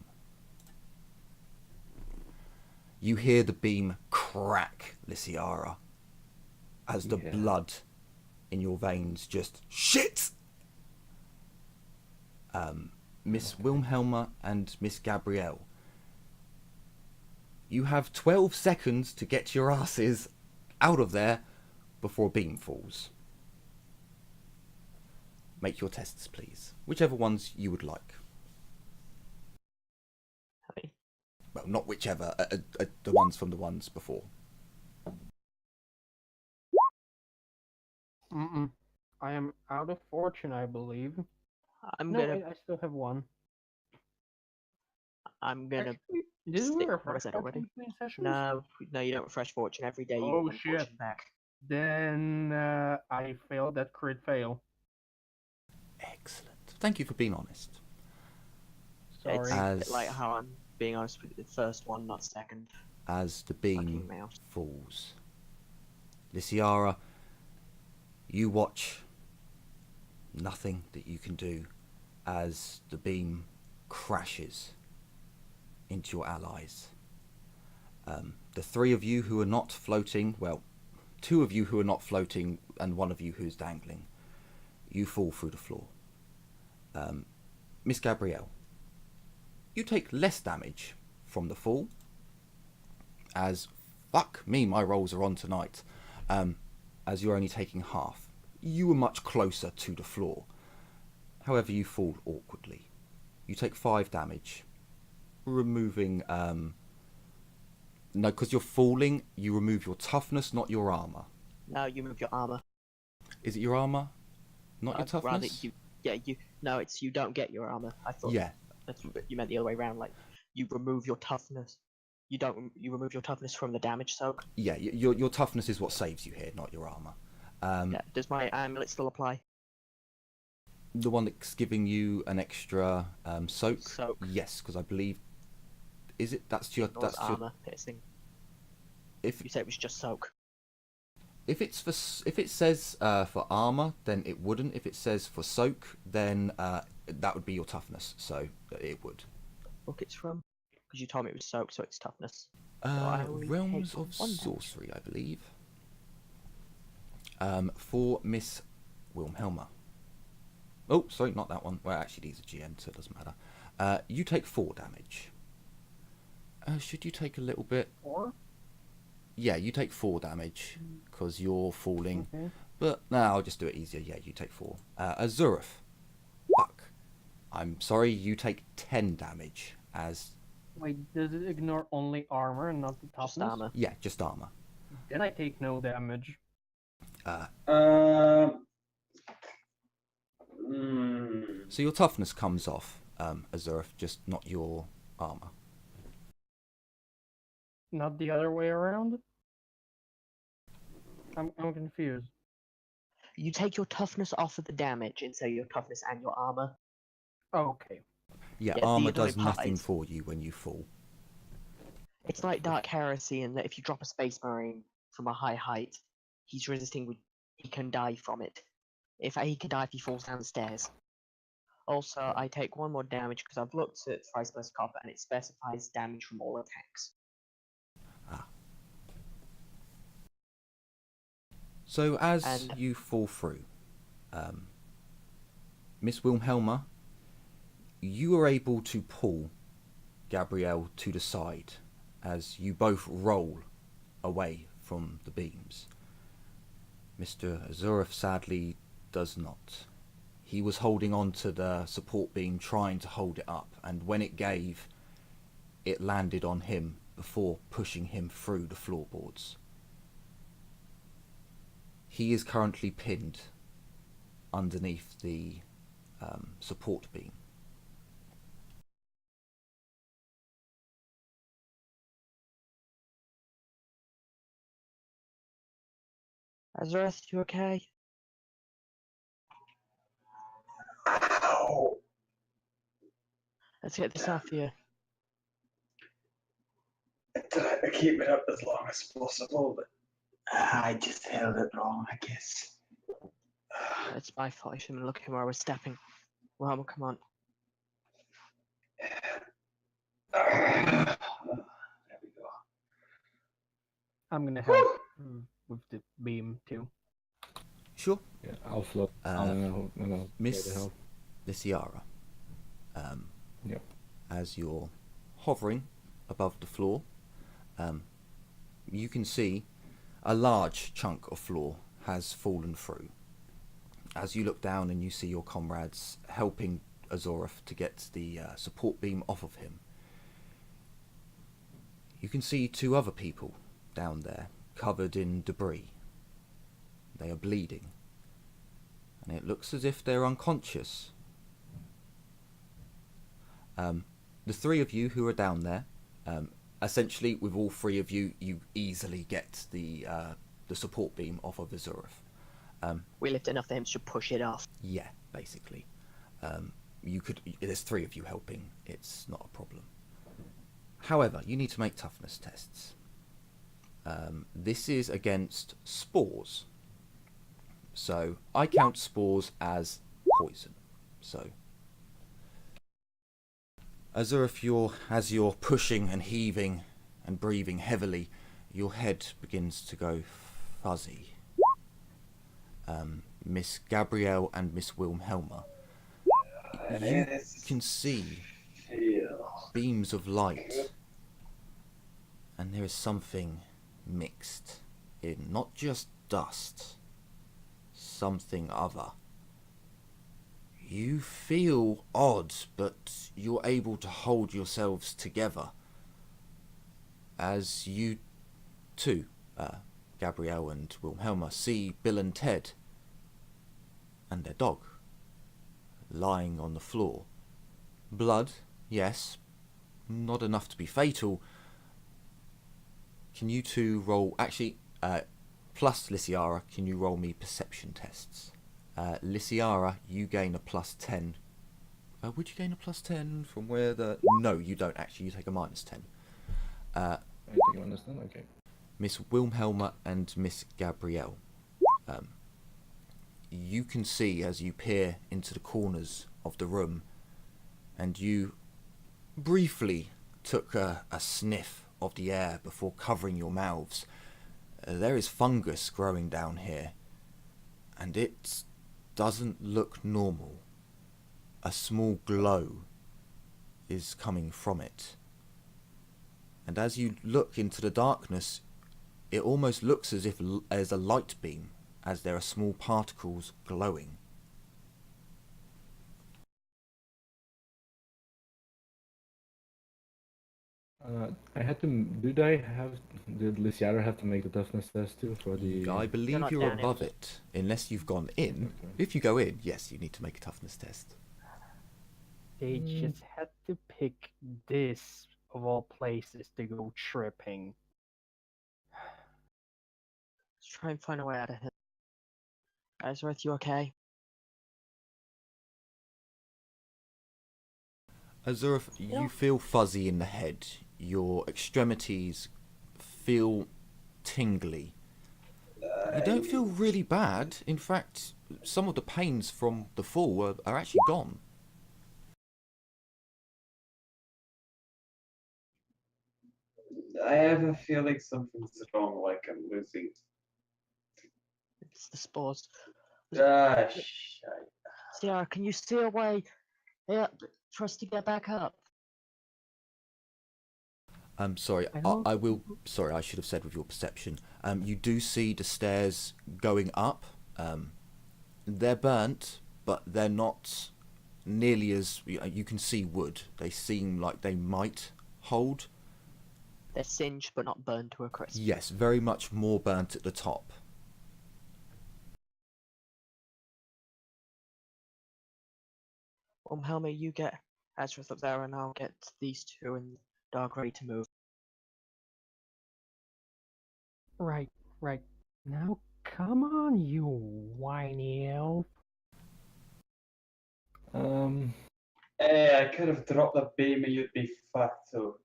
You hear the beam crack, Lysiara, as the Yeah. blood in your veins just shit. Miss Wilhelma and Miss Gabrielle, you have 12 seconds to get your asses out of there before a beam falls. Make your tests, please. Whichever ones you would like. Hey. Well, not whichever, the ones from the ones before. I am out of fortune, I believe. I'm No, gonna. wait, I still have one. I'm gonna. Actually, did stick we what I refresh said that already. between sessions? No, you don't refresh fortune every day. You Oh, win shit. fortune back. Then I failed that crit fail. Excellent. Thank you for being honest. Sorry. It's a As- bit like how I'm being honest with you, the first one, not second. As the Fucking beam mouse. falls, Lysiara, you watch. Nothing that you can do as the beam crashes into your allies. The three of you who are not floating, well, two of you who are not floating and one of you who's dangling, you fall through the floor. Miss Gabrielle, you take less damage from the fall, as fuck me, my rolls are on tonight, as you're only taking half. You were much closer to the floor. However, you fall awkwardly. You take 5 damage, removing... No, because you're falling, you remove your toughness, not your armour. No, you move your armor. Is it your armour? Not your I'd rather toughness? you. Yeah, you. No, it's you don't get your armor. I thought. Yeah. That's, you meant the other way around. Like you remove your toughness. you remove your toughness from the damage soak. Yeah, your toughness is what saves you here, not your armor. Yeah. Does my amulet still apply? The one that's giving you an extra soak. Soak. Yes, because I believe that's your Ignores armor piercing. if You said it was just soak. if it says for armor, then it wouldn't. If it says for soak, then that would be your toughness. So it would. Book it's from? Because you told me it was soak, so it's toughness. I only Realms take of one damage. Sorcery, I believe. For Miss Wilhelma. Oh, sorry, not that one. Well, actually, these are GM, so it doesn't matter. You take 4 damage. Should you take a little bit? 4? Yeah, you take 4 damage because you're falling. Okay. But no, I'll just do it easier. Yeah, you take 4. Azureth. Fuck. I'm sorry, you take 10 damage as... Wait, does it ignore only armor and not the toughness? Just armor. Yeah, just armor. Then I take no damage. So your toughness comes off, Azureth, just not your armor. Not the other way around? I'm confused. You take your toughness off of the damage and say your toughness and your armor. Okay. Yeah, Yeah, the armor other way does nothing applies. for you when you fall. It's like Dark Heresy in that if you drop a Space Marine from a high height, he's resisting. He can die from it. He can die if he falls down the stairs. Also, I take 1 more damage because I've looked at Price Plus Copper and it specifies damage from all attacks. So as And- you fall through, Miss Wilhelma, you are able to pull Gabrielle to the side as you both roll away from the beams. Mr. Azureth sadly does not. He was holding on to the support beam, trying to hold it up, and when it gave, it landed on him before pushing him through the floorboards. He is currently pinned underneath the support beam. Azureth, you okay? Ow! Let's get this off you. I tried to keep it up as long as possible, but I just held it wrong, I guess. It's my fault. I shouldn't have looked where I was stepping. Well, come on. There we go. I'm gonna help with the beam too. Sure. Yeah, I'll float. No, Miss Lysiara, Yep. as you're hovering above the floor, you can see a large chunk of floor has fallen through. As you look down and you see your comrades helping Azureth to get the support beam off of him, you can see 2 other people down there covered in debris. They are bleeding, and it looks as if they're unconscious. The 3 of you who are down there, essentially with all 3 of you, you easily get the support beam off of Azureth. We lift enough that him to push it off. Yeah, basically. There's 3 of you helping, it's not a problem. However, you need to make toughness tests. This is against spores. So, I count spores as poison. So, Azureth, as you're pushing and heaving and breathing heavily, your head begins to go fuzzy. Miss Gabrielle and Miss Wilhelma, you can see beams of light, and there is something mixed in, not just dust, something other. You feel odd, but you're able to hold yourselves together as you two, Gabrielle and Wilhelma, see Bill and Ted and their dog lying on the floor. Blood, yes, not enough to be fatal, can you two roll... Actually, plus Lysiara, can you roll me perception tests? Lysiara, you gain a plus 10. Would you gain a plus 10 from where the... No, you don't actually. You take a minus 10. I take a minus 10, okay. Miss Wilhelma and Miss Gabrielle. You can see as you peer into the corners of the room, and you briefly took a sniff of the air before covering your mouths. There is fungus growing down here, and it doesn't look normal. A small glow is coming from it. And as you look into the darkness, it almost looks as if there's a light beam, as there are small particles glowing. Did Lysiara have to make the toughness test too for the... I believe not you're down above it, unless you've gone in. Okay. If you go in, yes, you need to make a toughness test. They just had to pick this of all places to go tripping. Let's try and find a way out of here. Ezra, you okay? Azurf, you feel fuzzy in the head. Your extremities feel tingly. You don't feel really bad. In fact, some of the pains from the fall are actually gone. I have a feeling something's wrong, like I'm losing. It's the spores. Ah, shit. Sarah, can you steer away? Yeah, for us to get back up. Sorry, I will. Sorry, I should have said with your perception. You do see the stairs going up. They're burnt, but they're not nearly as. You can see wood. They seem like they might hold. They're singed but not burned to a crisp. Yes, very much more burnt at the top. Helmet, you get Ezra up there, and I'll get these two and Dark ready to move. Right. Now, come on, you whiny elf. Hey, I could have dropped the beam and you'd be fucked too.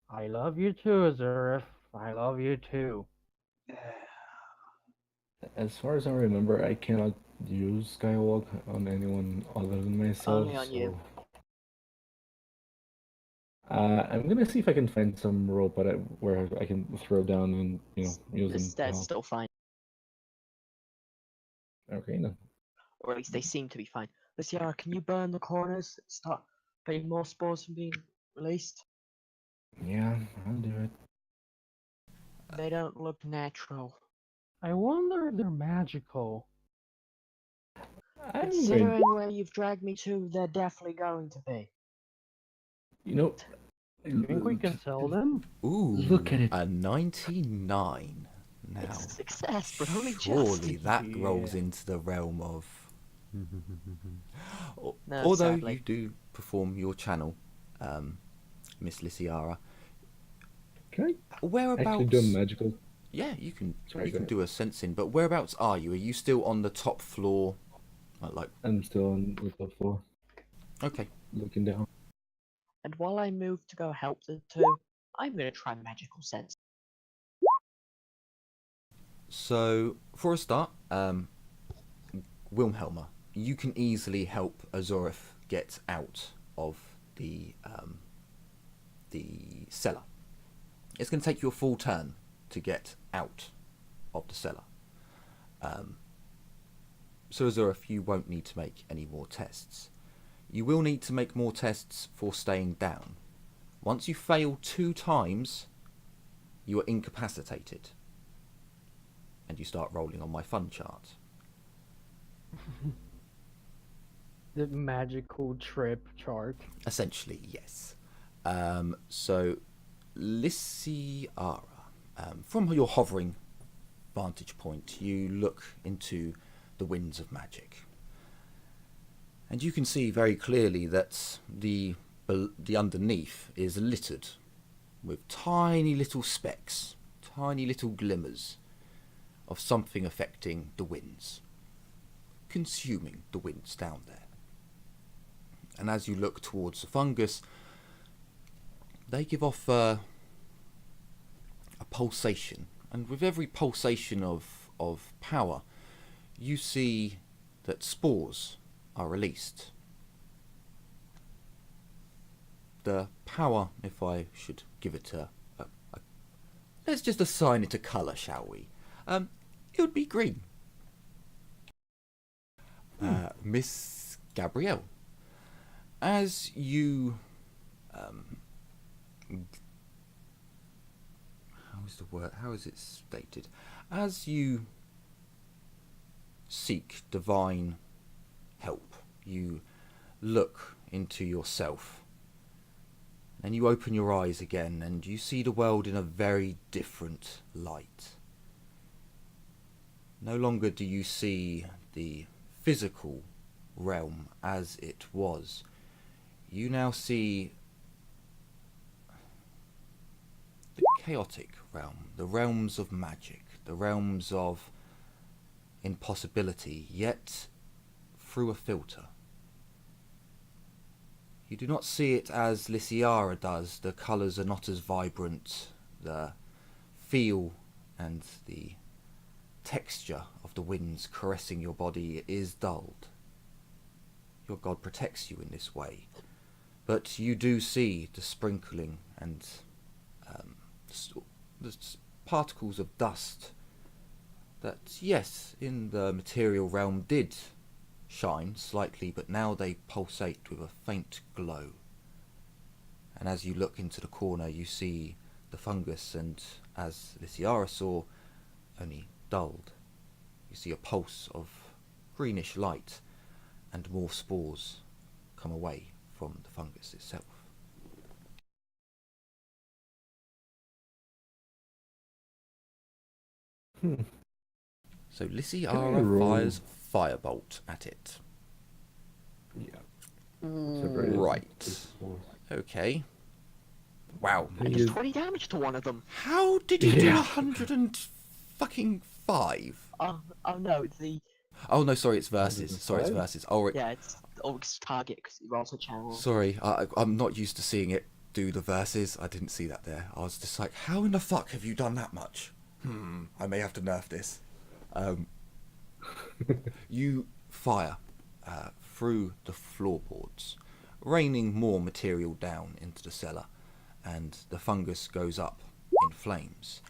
I love you too, Azurif. I love you too. As far as I remember, I cannot use Skywalk on anyone other than myself. Only on you. I'm gonna see if I can find some rope where I can throw down and use The them. stairs still fine, Okay, then. or at least they seem to be fine. Luciara, can you burn the corners? Stop preventing more spores from being released. Yeah, I'll do it. They don't look natural. I wonder if they're magical. Considering where you've dragged me to, they're definitely going to be. You know, You think we can sell them? Ooh, Look at it. A 99. Now, It's a success, but only surely just. that Yeah. rolls into the realm of. No, Although sadly. you do perform your channel, Miss Lysiara. can I Whereabouts? actually do a magical? Yeah, you can. Sorry, you go can ahead. do a sensing, but whereabouts are you? Are you still on the top floor? Like, I'm still on the top floor, okay. looking down. And while I move to go help the two, I'm going to try magical sense. So for a start, Wilhelma, you can easily help Azorif get out of the cellar. It's going to take you a full turn to get out of the cellar. So Azorif, you won't need to make any more tests. You will need to make more tests for staying down. Once you fail 2 times, you are incapacitated. And you start rolling on my fun chart. The magical trip chart. Essentially, yes. So, Lysiara, from your hovering vantage point, you look into the winds of magic. And you can see very clearly that the underneath is littered with tiny little specks, tiny little glimmers of something affecting the winds, consuming the winds down there. And as you look towards the fungus, they give off a pulsation, and with every pulsation of power, you see that spores are released. The power, if I should give it a let's just assign it a colour, shall we? It would be green. Miss Gabrielle, as you how is it stated? As you seek divine help, you look into yourself, and you open your eyes again, and you see the world in a very different light. No longer do you see the physical realm as it was. You now see the chaotic realm, the realms of magic, the realms of impossibility, yet through a filter. You do not see it as Lysiara does. The colours are not as vibrant. The feel and the texture of the winds caressing your body is dulled. Your god protects you in this way. But you do see the sprinkling and the particles of dust that, yes, in the material realm did shine slightly, but now they pulsate with a faint glow. And as you look into the corner, you see the fungus, and as Lysiara saw, only dulled. You see a pulse of greenish light, and more spores come away from the fungus itself. So Lysiara fires firebolt at it. Yeah. Right. Okay. Wow. And just 20 damage to one of them. How did you do 105? Oh no, Oh no, sorry, it's versus. Sorry, it's versus. Oh, yeah, it's always target because it rolls a channel. sorry, I'm not used to seeing it do the verses. I didn't see that there. I was just like, how in the fuck have you done that much? I may have to nerf this. You fire through the floorboards, raining more material down into the cellar, and the fungus goes up in flames.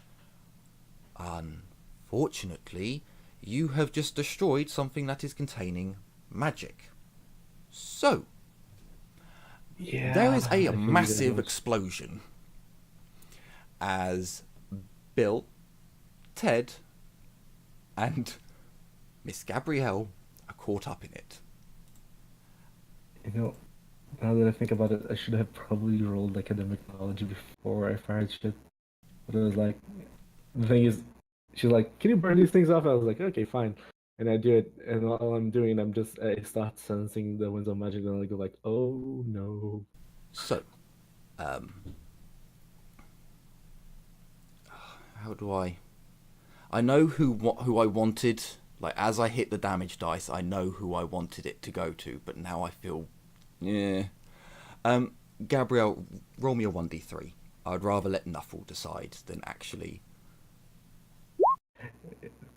Unfortunately, you have just destroyed something that is containing magic. So, there is a massive explosion as Bill, Ted, and Miss Gabrielle are caught up in it. You know, now that I think about it, I should have probably rolled academic knowledge before I fired shit. But it was like, the thing is, she's like, "Can you burn these things off?" I was like, "Okay, fine." And I do it, and while I'm doing it, I start sensing the winds of magic, and I go like, "Oh no." So, how do I know who I wanted. Like, as I hit the damage dice, I know who I wanted it to go to, but now I feel, yeah. Gabrielle, roll me a 1d3. I'd rather let Nuffle decide than actually.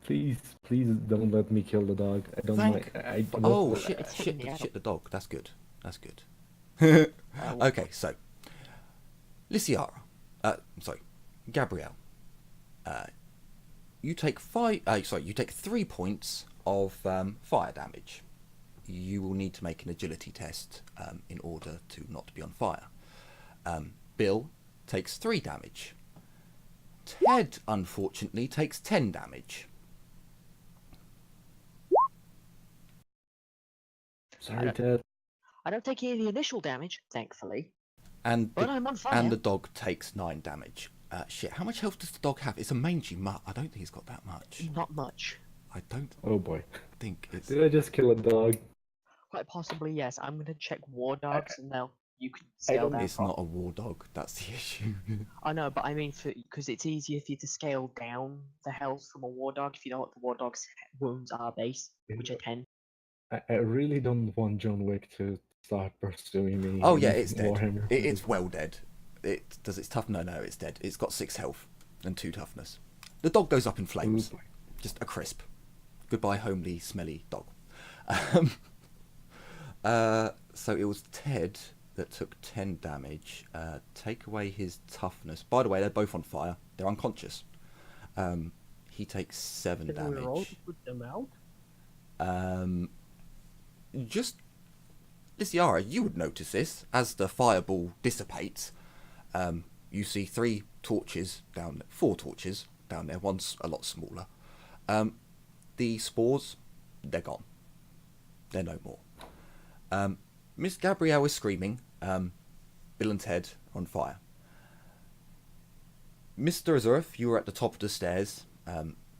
Please don't let me kill the dog. I don't Thank. like. Oh shit! It's hitting me Shit! out. The dog. That's good. Okay, so Lysiara, sorry, Gabrielle. You take 3 points of fire damage. You will need to make an agility test in order to not be on fire. Bill takes 3 damage. Ted, unfortunately, takes 10 damage. Sorry, Ted. I don't take any of the initial damage, thankfully. And But I'm on fire. And the dog takes 9 damage. Shit, how much health does the dog have? It's a mangy mutt. I don't think it's got that much. Not much. I don't Oh boy. think it's... Did I just kill a dog? Quite possibly, yes. I'm gonna check war dogs and they'll you can scale down. It's not a war dog. That's the issue. I know, but I mean, because it's easier for you to scale down the health from a war dog if you know what the war dog's wounds are base, which are 10. I really don't want John Wick to start pursuing me. Oh yeah, in it's dead. Warhammer. It's well dead. Does it's tough? No, it's dead. It's got 6 health and 2 toughness. The dog goes up in flames. Ooh. Just a crisp. Goodbye, homely, smelly dog. So it was Ted that took 10 damage. Take away his toughness. By the way, they're both on fire. They're unconscious. He takes 7 Can we roll damage. to put them out? Just Lysiara, you would notice this as the fireball dissipates. You see 4 torches down there. One's a lot smaller. The spores, they're gone. They're no more. Miss Gabrielle is screaming. Bill and Ted are on fire. Mr. Azurf, you are at the top of the stairs.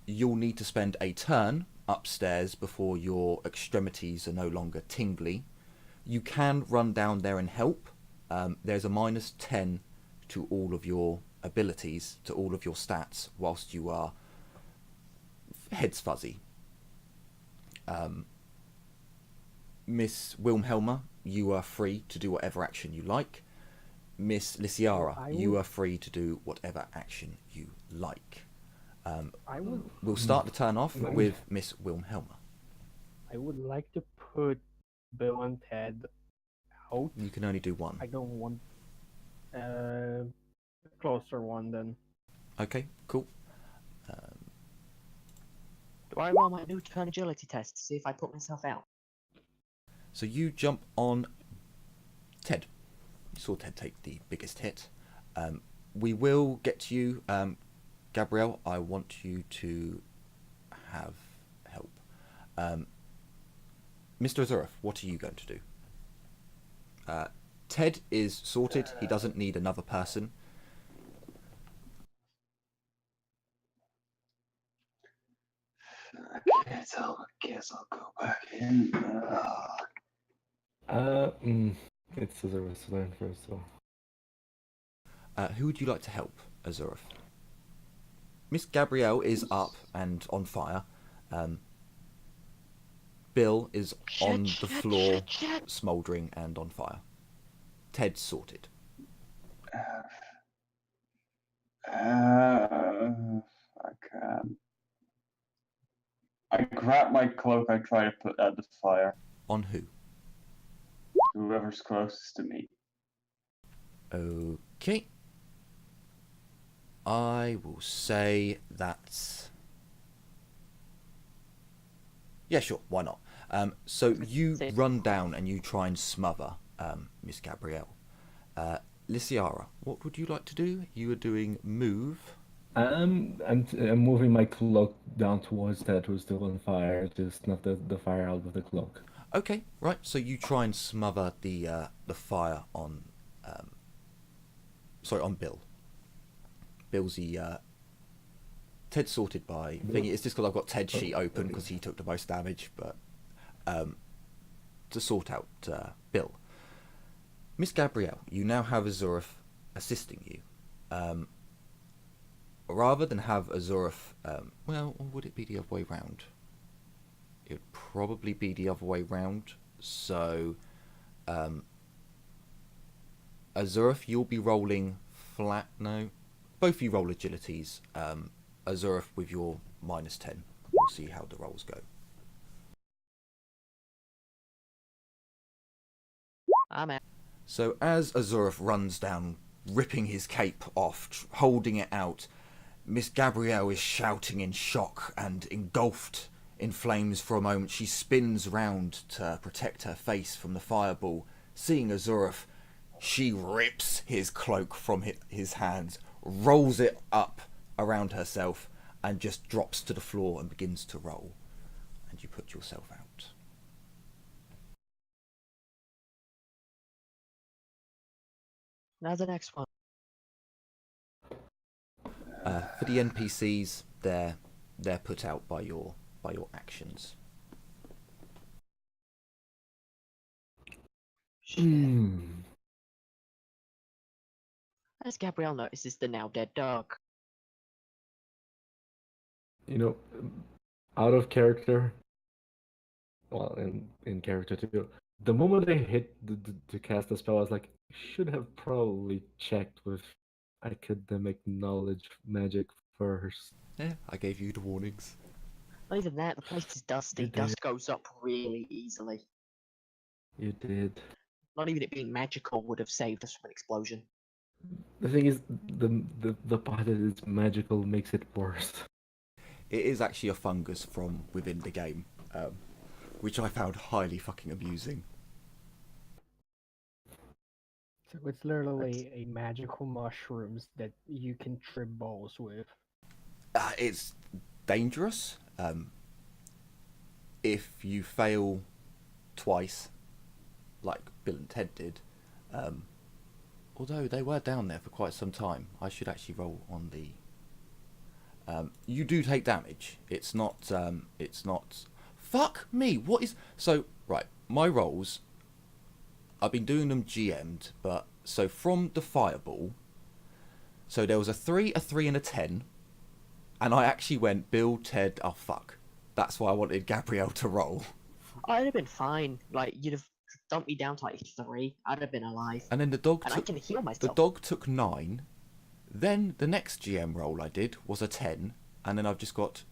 You'll need to spend a turn upstairs before your extremities are no longer tingly. You can run down there and help. There's a -10 to all of your abilities, to all of your stats, whilst you are head's fuzzy. Miss Wilhelma, you are free to do whatever action you like. Miss Lysiara, you are free to do whatever action you like. We'll start the turn off with Miss Wilhelma. I would like to put Bill and Ted out. You can only do one. I don't want a closer one then. Okay, cool. Do I roll my new turn agility test to see if I put myself out? So you jump on Ted. You saw Ted take the biggest hit. We will get to you, Gabrielle. I want you to have help. Mr. Azurf, what are you going to do? Ted is sorted. He doesn't need another person. I guess I'll go back in. It's a learn first, so. Who would you like to help, Azurf? Miss Gabrielle is up and on fire. Bill is on the floor, smouldering and on fire. Ted's sorted. I can't. I grab my cloak, I try to put out the fire. On who? Whoever's closest to me. Okay. I will say that... Yeah, sure, why not? So you run down and you try and smother Miss Gabrielle. Lysiara, what would you like to do? You are doing move. I'm moving my cloak down towards that who's still on fire, to snuff the fire out with the cloak. Okay, right. So you try and smother the fire on on Bill. Bill's the Ted sorted by thingy. It's just because I've got Ted's sheet open because he took the most damage, but to sort out Bill. Miss Gabrielle, you now have Azurf assisting you. Rather than have Azurf, well, or would it be the other way round? It would probably be the other way round. So, Azurf, you'll be rolling flat. No, both of you roll agilities. Azurf with your -10. We'll see how the rolls go. I'm out. So as Azurf runs down, ripping his cape off, holding it out, Miss Gabrielle is shouting in shock and engulfed in flames for a moment. She spins round to protect her face from the fireball. Seeing Azurf, she rips his cloak from his hands, rolls it up around herself, and just drops to the floor and begins to roll. And you put yourself out. Now the next one. For the NPCs, they're put out by your actions. As Gabrielle notices the now dead dog. You know, out of character. Well, in character too. The moment I hit to cast the spell, I was like, should have probably checked with academic knowledge magic first. Yeah, I gave you the warnings. Not even that, the place is dusty. You did. Dust goes up really easily. You did. Not even it being magical would have saved us from an explosion. The thing is, the part that is magical makes it worse. It is actually a fungus from within the game, which I found highly fucking amusing. So it's literally a magical mushrooms that you can trip balls with. It's dangerous. If you fail twice, like Bill and Ted did, although they were down there for quite some time, I should actually roll on the. You do take damage. It's not. It's not. Fuck me. What is so right? My rolls. I've been doing them GM'd, but so from the fireball. So there was a 3, a 3, and a 10, and I actually went Bill, Ted. Oh fuck. That's why I wanted Gabrielle to roll. I'd have been fine. Like, you'd have dumped me down to like 3. I'd have been alive. And then the dog And I took. can heal The myself. dog took 9. Then the next GM roll I did was a 10, and then I've just got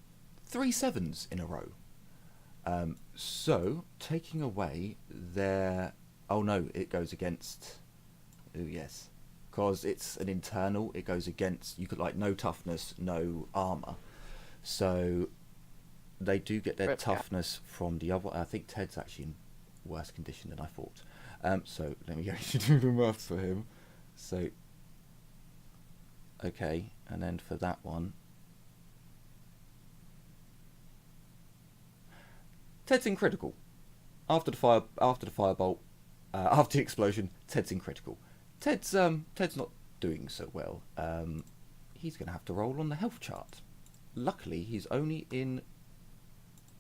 3 7s in a row. So taking away their. Oh no, it goes against. Oh yes, because it's an internal. It goes against. You could like no toughness, no armor. So they do get their Rip, yeah. toughness from the other. I think Ted's actually in worse condition than I thought. So let me actually do the maths for him. So. Okay, and then for that one, Ted's in critical. After the firebolt, after the explosion, Ted's in critical. Ted's not doing so well. He's going to have to roll on the health chart. Luckily, he's only in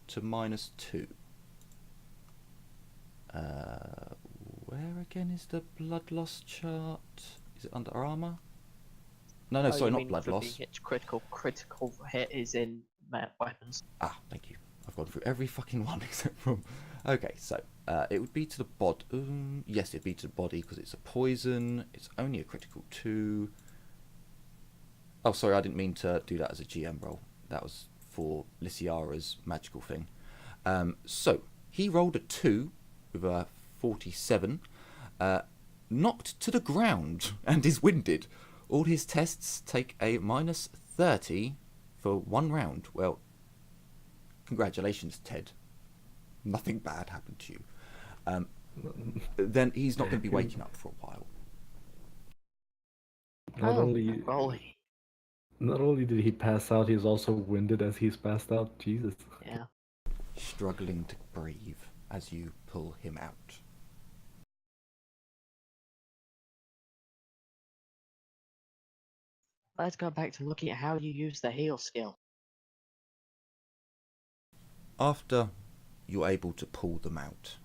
to -2. Where again is the blood loss chart? Is it under armor? No, Oh, sorry, you not mean blood for loss. being hit critical. Critical hit is in weapons. Ah, thank you. I've gone through every fucking one except from. Okay, so it would be to the body. Yes, it'd be to the body because it's a poison. It's only a critical 2. Oh, sorry, I didn't mean to do that as a GM roll. That was for Lysiara's magical thing. So he rolled a 2 with a 47, knocked to the ground and is winded. All his tests take a -30 for 1 round. Well, congratulations, Ted. Nothing bad happened to you. Then he's not going to be waking up for a while. Not only Rolly. not only did he pass out, he's also winded as he's passed out. Jesus. Yeah. Struggling to breathe as you pull him out. Let's go back to looking at how you use the heal skill. After you're able to pull them out,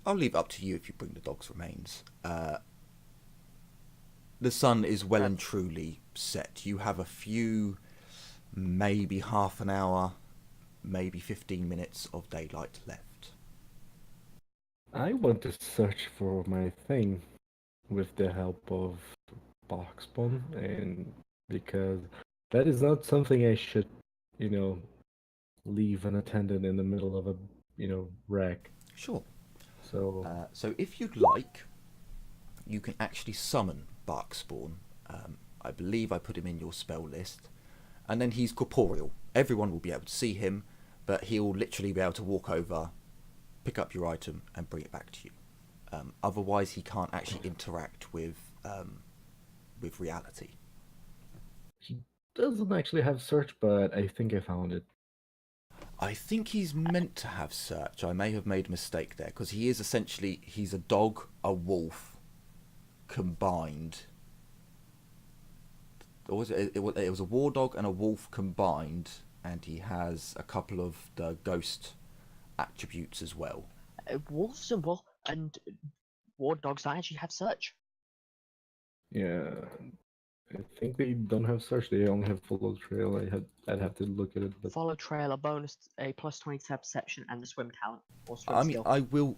I'll leave it up to you if you bring the dog's remains. The sun is well and truly set. You have a few, maybe half an hour, maybe 15 minutes of daylight left. I want to search for my thing with the help of Boxbone, and because that is not something I should, leave unattended in the middle of a, wreck. Sure. So So if you'd like, you can actually summon Barkspawn. I believe I put him in your spell list. And then he's corporeal. Everyone will be able to see him, but he'll literally be able to walk over, pick up your item, and bring it back to you. Otherwise, he can't actually interact with reality. he doesn't actually have search, but I think I found it. I think he's meant to have search. I may have made a mistake there, because he is essentially, he's a dog, a wolf, combined. Or was it was a war dog and a wolf combined, and he has a couple of the ghost attributes as well. Wolves and war dogs don't actually have search. Yeah, I think they don't have search. They only have follow trail. I'd have to look at it, but Follow trail, a bonus, a plus 20 to perception, and the swim talent or swim I mean, skill. I will.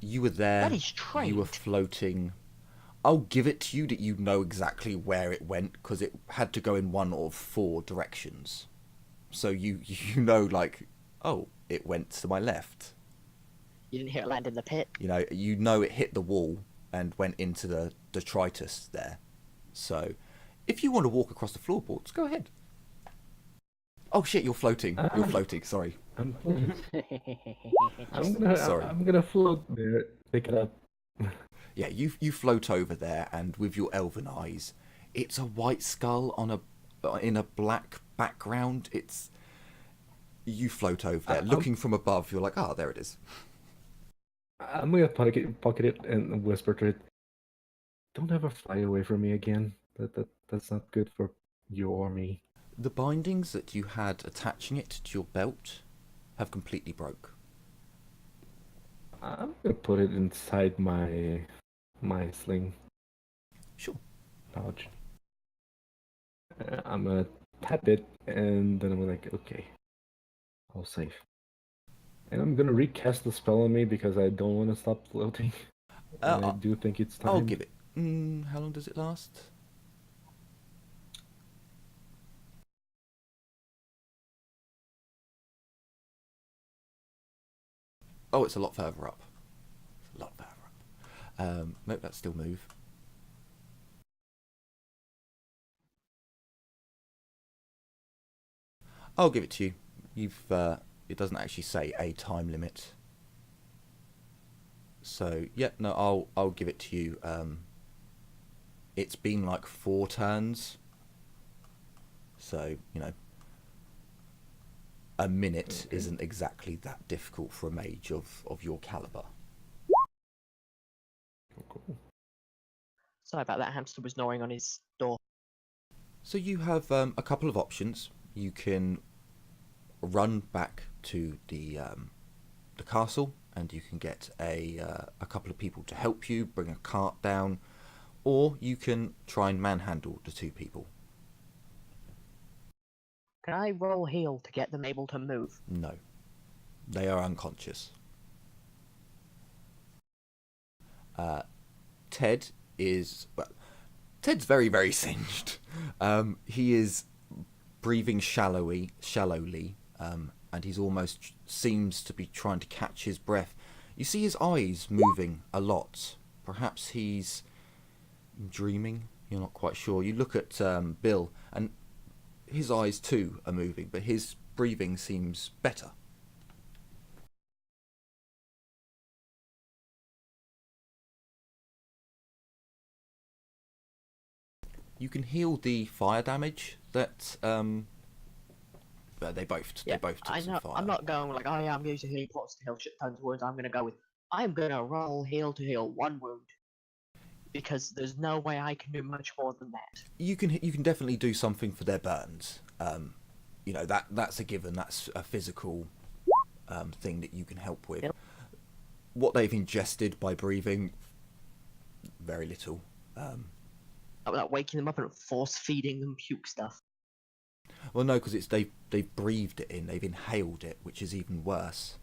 You were there. That is You were trained. floating. I'll give it to you that you know exactly where it went because it had to go in one of 4 directions. So you know, like, oh, it went to my left. You didn't hear it land in the pit. You know it hit the wall and went into the detritus there. So, if you want to walk across the floorboards, go ahead. Oh shit, you're floating. You're floating. Sorry. I'm gonna Sorry. I'm gonna float there, pick it up. Yeah, you float over there, and with your elven eyes, it's a white skull in a black background. You float over there, looking from above. You're like, ah, there it is. I'm gonna pocket it and whisper to it. Don't ever fly away from me again. That's not good for you or me. The bindings that you had attaching it to your belt have completely broke. I'm gonna put it inside my sling Sure. pouch. I'm gonna tap it, and then I'm like, okay, all safe. And I'm gonna recast the spell on me because I don't want to stop floating. And I do think it's time. I'll give it. How long does it last? Oh, it's a lot further up. It's a lot further up. Nope, that's still move. I'll give it to you. It doesn't actually say a time limit. So yeah, no, I'll give it to you. It's been like 4 turns. So, a minute isn't exactly that difficult for a mage of your caliber. Cool. Sorry about that. Hamster was gnawing on his door. So you have a couple of options. You can run back to the castle, and you can get a couple of people to help you bring a cart down, or you can try and manhandle the 2 people. Can I roll heal to get them able to move? No, they are unconscious. Ted's very, very singed. He is breathing shallowly, and he's almost seems to be trying to catch his breath. You see his eyes moving a lot. Perhaps he's dreaming. You're not quite sure. You look at Bill, and his eyes too are moving, but his breathing seems better. You can heal the fire damage that they both took some fire. I'm not going like, oh yeah, I'm using healing pots to heal shit tons of wounds. I'm gonna go with, I'm gonna roll heal to heal 1 wound. Because there's no way I can do much more than that. You can definitely do something for their burns. That's a given. That's a physical thing that you can help with. Yep. What they've ingested by breathing, very little. Without waking them up and force feeding them puke stuff. Well, no, because they've breathed it in. They've inhaled it, which is even worse.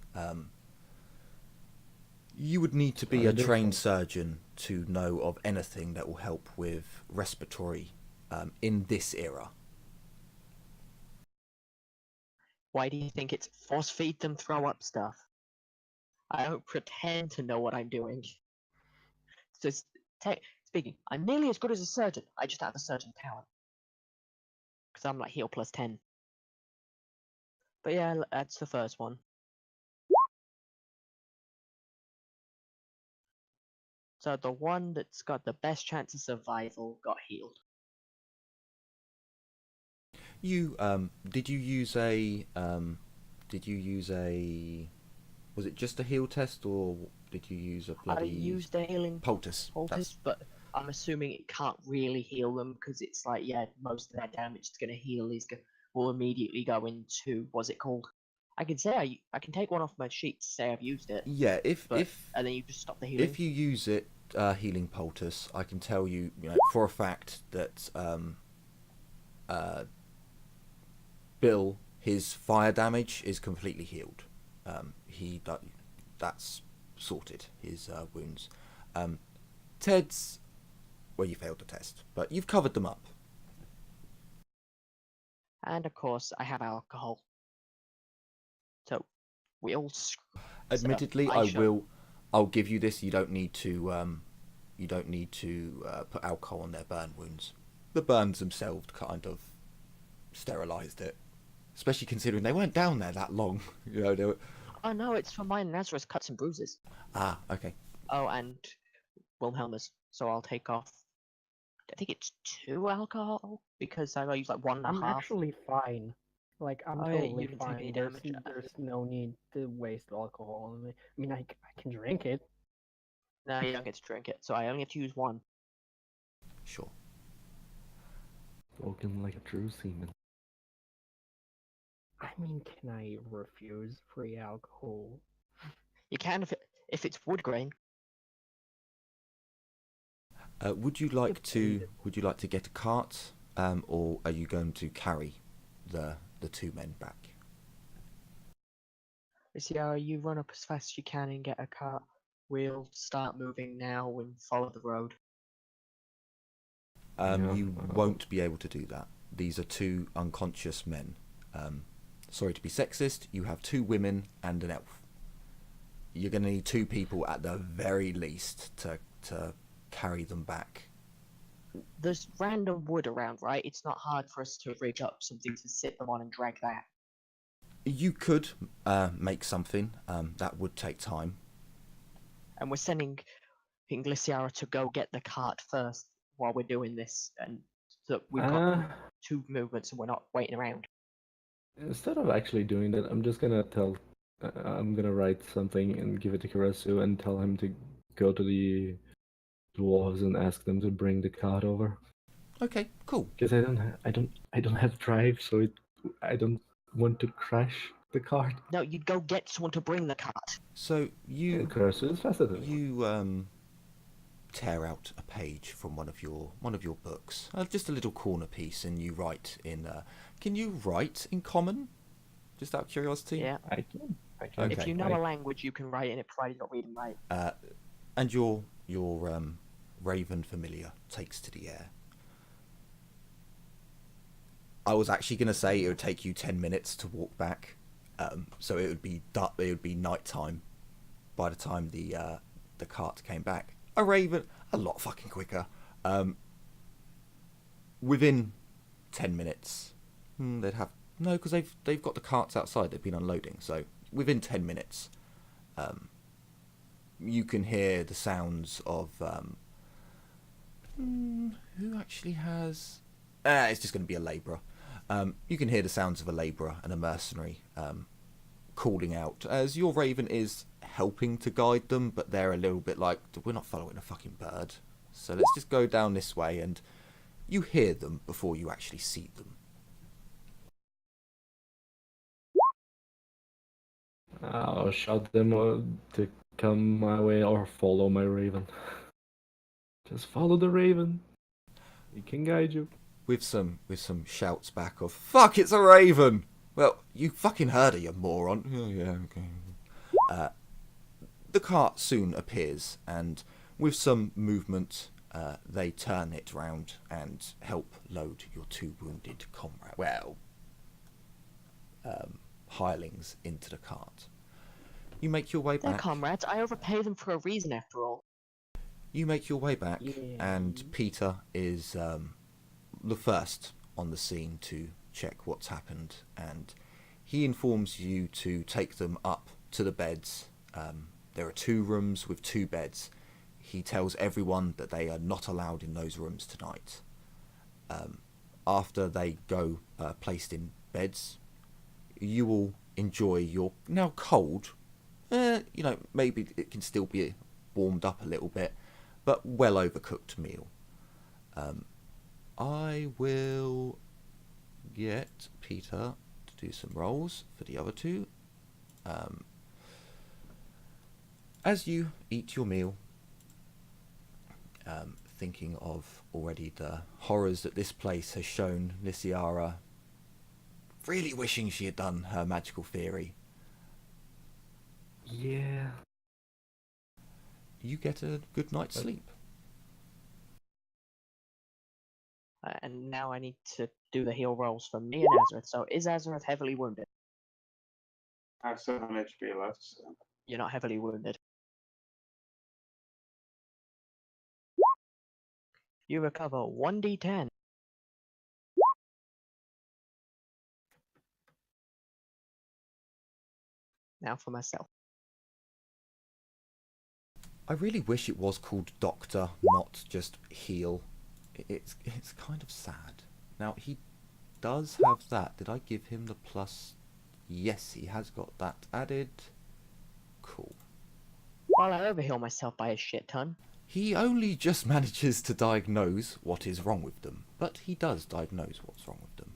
You would need to be a trained surgeon to know of anything that will help with respiratory in this era. Why do you think it's force feed them throw up stuff? I don't pretend to know what I'm doing. Just speaking, I'm nearly as good as a surgeon. I just have a surgeon talent. Because I'm like heal plus 10. But yeah, that's the first one. So the one that's got the best chance of survival got healed. Did you use a was it just a heal test, or did you use a bloody... I used a healing poultice? But I'm assuming it can't really heal them because it's like, yeah, most of that damage it's going to heal will immediately go into, what's it called? I can say I can take one off my sheet to say I've used it. Yeah, and then you just stop the healing. If you use it healing poultice, I can tell you, for a fact that Bill, his fire damage is completely healed. That's sorted, his wounds. Ted's, well, you failed the test, but you've covered them up. And of course, I have alcohol. So we all. Admittedly, I'll give you this. You don't need to put alcohol on their burn wounds. The burns themselves kind of sterilised it, especially considering they weren't down there that long. They were... Oh no, it's for my Nazareth cuts and bruises. Ah, okay. Oh, and Wilhelmus. So I'll take off. I think it's 2 alcohol because I use like 1.5. I'm actually fine. Like, I'm Oh, yeah, totally you didn't take any fine. There's, damage. there's no need to waste alcohol on me. I mean, I can drink it. No, you don't get to drink it, so I only have to use 1. Sure. Spoken like a true seaman. I mean, can I refuse free alcohol? You can if it's wood grain. Would you like to get a cart, or are you going to carry the 2 men back? You run up as fast as you can and get a cart. We'll start moving now and follow the road. You won't be able to do that. These are 2 unconscious men. Sorry to be sexist, you have 2 women and an elf. You're going to need 2 people at the very least to carry them back. There's random wood around, right? It's not hard for us to rig up something to sit them on and drag that. You could make something. That would take time. And we're sending Inglisiara to go get the cart first while we're doing this, and so we've got 2 movements and we're not waiting around. Instead of actually doing that, I'm just gonna I'm gonna write something and give it to Karasu and tell him to go to the dwarves and ask them to bring the cart over. Okay, cool. Because I don't have drive, so I don't want to crash the cart. No, you'd go get someone to bring the cart. So Karasu is faster than me. you tear out a page from one of your books, just a little corner piece, and you write in. Can you write in Common? Just out of curiosity. Yeah, I can. Okay. If you know a language, you can write in it, provided you don't read and write. And your Raven familiar takes to the air. I was actually going to say it would take you 10 minutes to walk back, so it would be night time by the time the cart came back. A Raven, a lot fucking quicker. Within 10 minutes, they'd have because they've got the carts outside. They've been unloading, so within 10 minutes, you can hear the sounds of who actually has. It's just going to be a labourer. You can hear the sounds of a labourer and a mercenary calling out as your Raven is helping to guide them, but they're a little bit like, we're not following a fucking bird, so let's just go down this way. And you hear them before you actually see them. I'll shout them to come my way or follow my Raven. Just follow the Raven. He can guide you. With some shouts back of, fuck, it's a Raven! Well, you fucking heard her, you moron. Oh, yeah, okay. The cart soon appears, and with some movement, they turn it round and help load your 2 wounded hirelings into the cart. You make your way They're back. comrades. I overpay them for a reason, after all. You make your way back, Yeah. and Peter is the first on the scene to check what's happened, and he informs you to take them up to the beds. There are 2 rooms with 2 beds. He tells everyone that they are not allowed in those rooms tonight. After they go placed in beds, you will enjoy your now cold, maybe it can still be warmed up a little bit, but well overcooked meal. I will get Peter to do some rolls for the other 2. As you eat your meal, thinking of already the horrors that this place has shown Lysiara, really wishing she had done her magical theory. Yeah. You get a good night's sleep. And now I need to do the heal rolls for me and Azareth. So is Azareth heavily wounded? I have 7 HP left, so. You're not heavily wounded. You recover 1d10. Now for myself. I really wish it was called Doctor, not just Heal. It's kind of sad. Now, he does have that. Did I give him the plus? Yes, he has got that added. Cool. While I overheal myself by a shit ton. He only just manages to diagnose what is wrong with them, but he does diagnose what's wrong with them.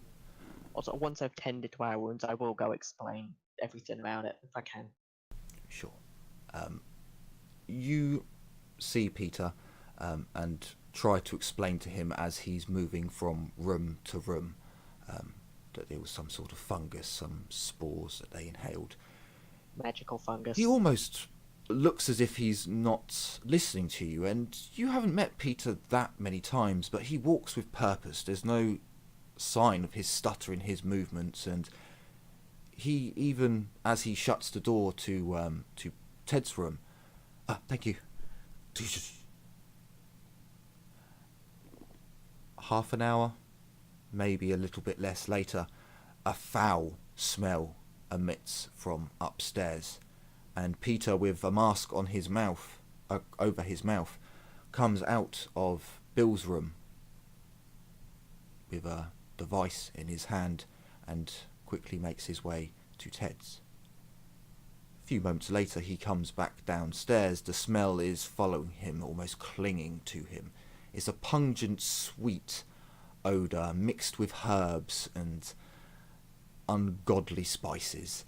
Also, once I've tended to our wounds, I will go explain everything about it if I can. Sure. You see Peter and try to explain to him as he's moving from room to room that there was some sort of fungus, some spores that they inhaled. Magical fungus. He almost looks as if he's not listening to you, and you haven't met Peter that many times, but he walks with purpose. There's no sign of his stutter in his movements, and he, even as he shuts the door to Ted's room, thank you. Half an hour, maybe a little bit less later, a foul smell emits from upstairs, and Peter, with a mask on his mouth, over his mouth, comes out of Bill's room with a device in his hand and quickly makes his way to Ted's. A few moments later he comes back downstairs. The smell is following him, almost clinging to him. It's a pungent, sweet odour mixed with herbs and ungodly spices.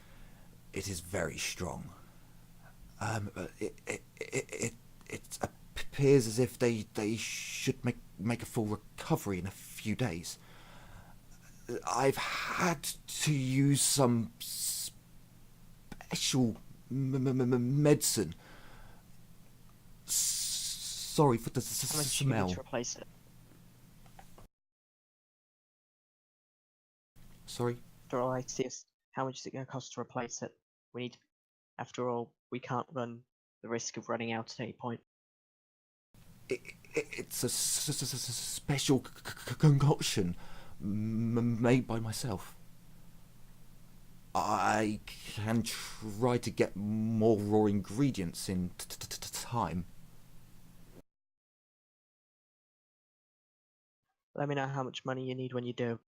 It is very strong. It appears as if they should make a full recovery in a few days. I've had to use some special medicine. Sorry for the How much do you need smell. to replace it? Sorry? After all, I see us. How much is it going to cost to replace it? We need. After all, we can't run the risk of running out at any point. It's a special concoction made by myself. I can try to get more raw ingredients in time. Let me know how much money you need when you do.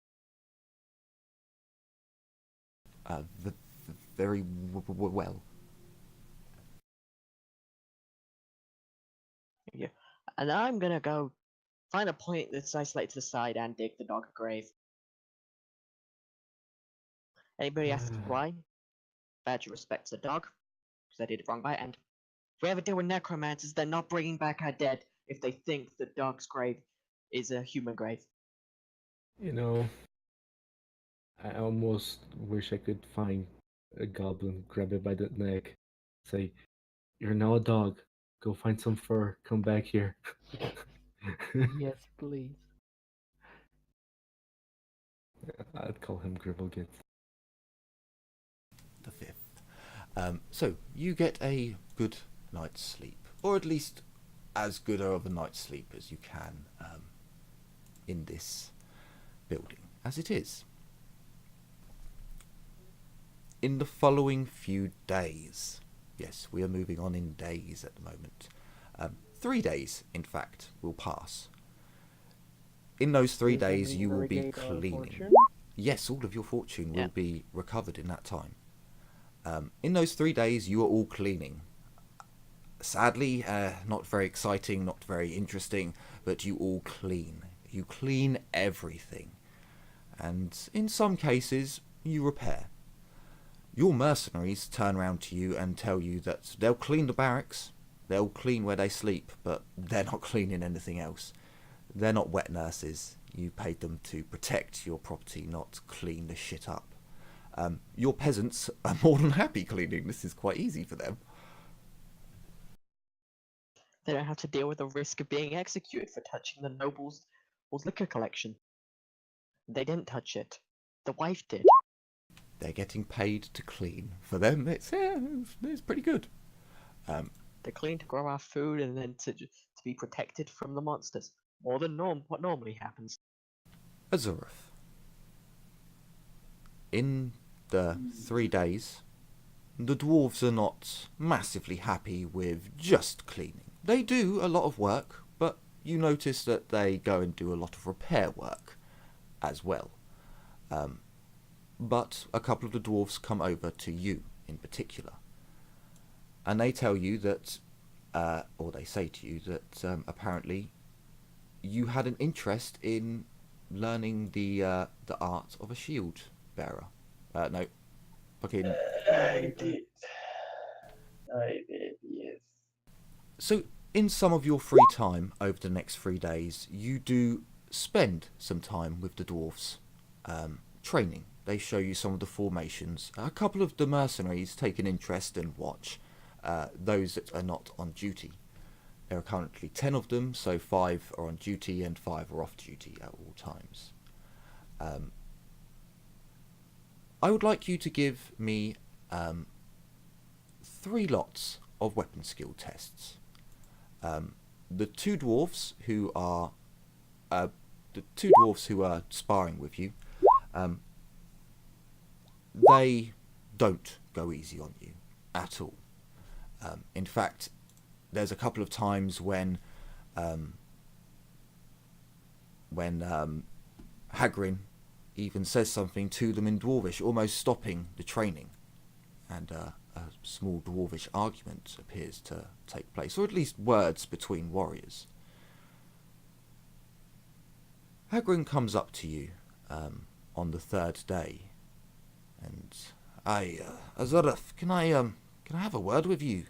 Very well. Yeah. And I'm gonna go find a point that's isolated to the side and dig the dog a grave. Anybody asks why? Badger respects the dog, because I did it wrong by it, and if we ever deal with necromancers, they're not bringing back our dead if they think the dog's grave is a human grave. You know, I almost wish I could find a goblin, grab it by the neck, say, "You're now a dog. Go find some fur. Come back here." Yes, please. I'd call him Gribblegit. The 5th. So you get a good night's sleep, or at least as good of a night's sleep as you can in this building, as it is. In the following few days, yes, we are moving on in days at the moment. 3 days, in fact, will pass. In those 3 Does that days, mean you we will be regain our cleaning. fortune? Yes, all of your fortune Yeah. will be recovered in that time. In those 3 days, you are all cleaning. Sadly, not very exciting, not very interesting, but you all clean. You clean everything. And in some cases, you repair. Your mercenaries turn around to you and tell you that they'll clean the barracks, They'll clean where they sleep, but they're not cleaning anything else. They're not wet nurses. You paid them to protect your property, not clean the shit up. Your peasants are more than happy cleaning. This is quite easy for them. They don't have to deal with the risk of being executed for touching the noble's liquor collection. They didn't touch it. The wife did. They're getting paid to clean. For them, it's pretty good. They clean to grow our food and then to be protected from the monsters. More than what normally happens. Azureth. In the 3 days, the dwarves are not massively happy with just cleaning. They do a lot of work, but you notice that they go and do a lot of repair work as well. But a couple of the dwarves come over to you in particular, and they tell you that, or they say to you that apparently you had an interest in learning the art of a shield bearer. No, fucking. I did. Yes. So, in some of your free time over the next 3 days, you do spend some time with the dwarves, training. They show you some of the formations. A couple of the mercenaries take an interest and watch those that are not on duty. There are currently 10 of them, so 5 are on duty and 5 are off duty at all times. I would like you to give me 3 lots of weapon skill tests. The two dwarves who are sparring with you, they don't go easy on you at all. In fact, there's a couple of times when Hagrin even says something to them in Dwarvish, almost stopping the training, and a small Dwarvish argument appears to take place, or at least words between warriors. Hagrin comes up to you on the 3rd day, and Azureth, can I have a word with you,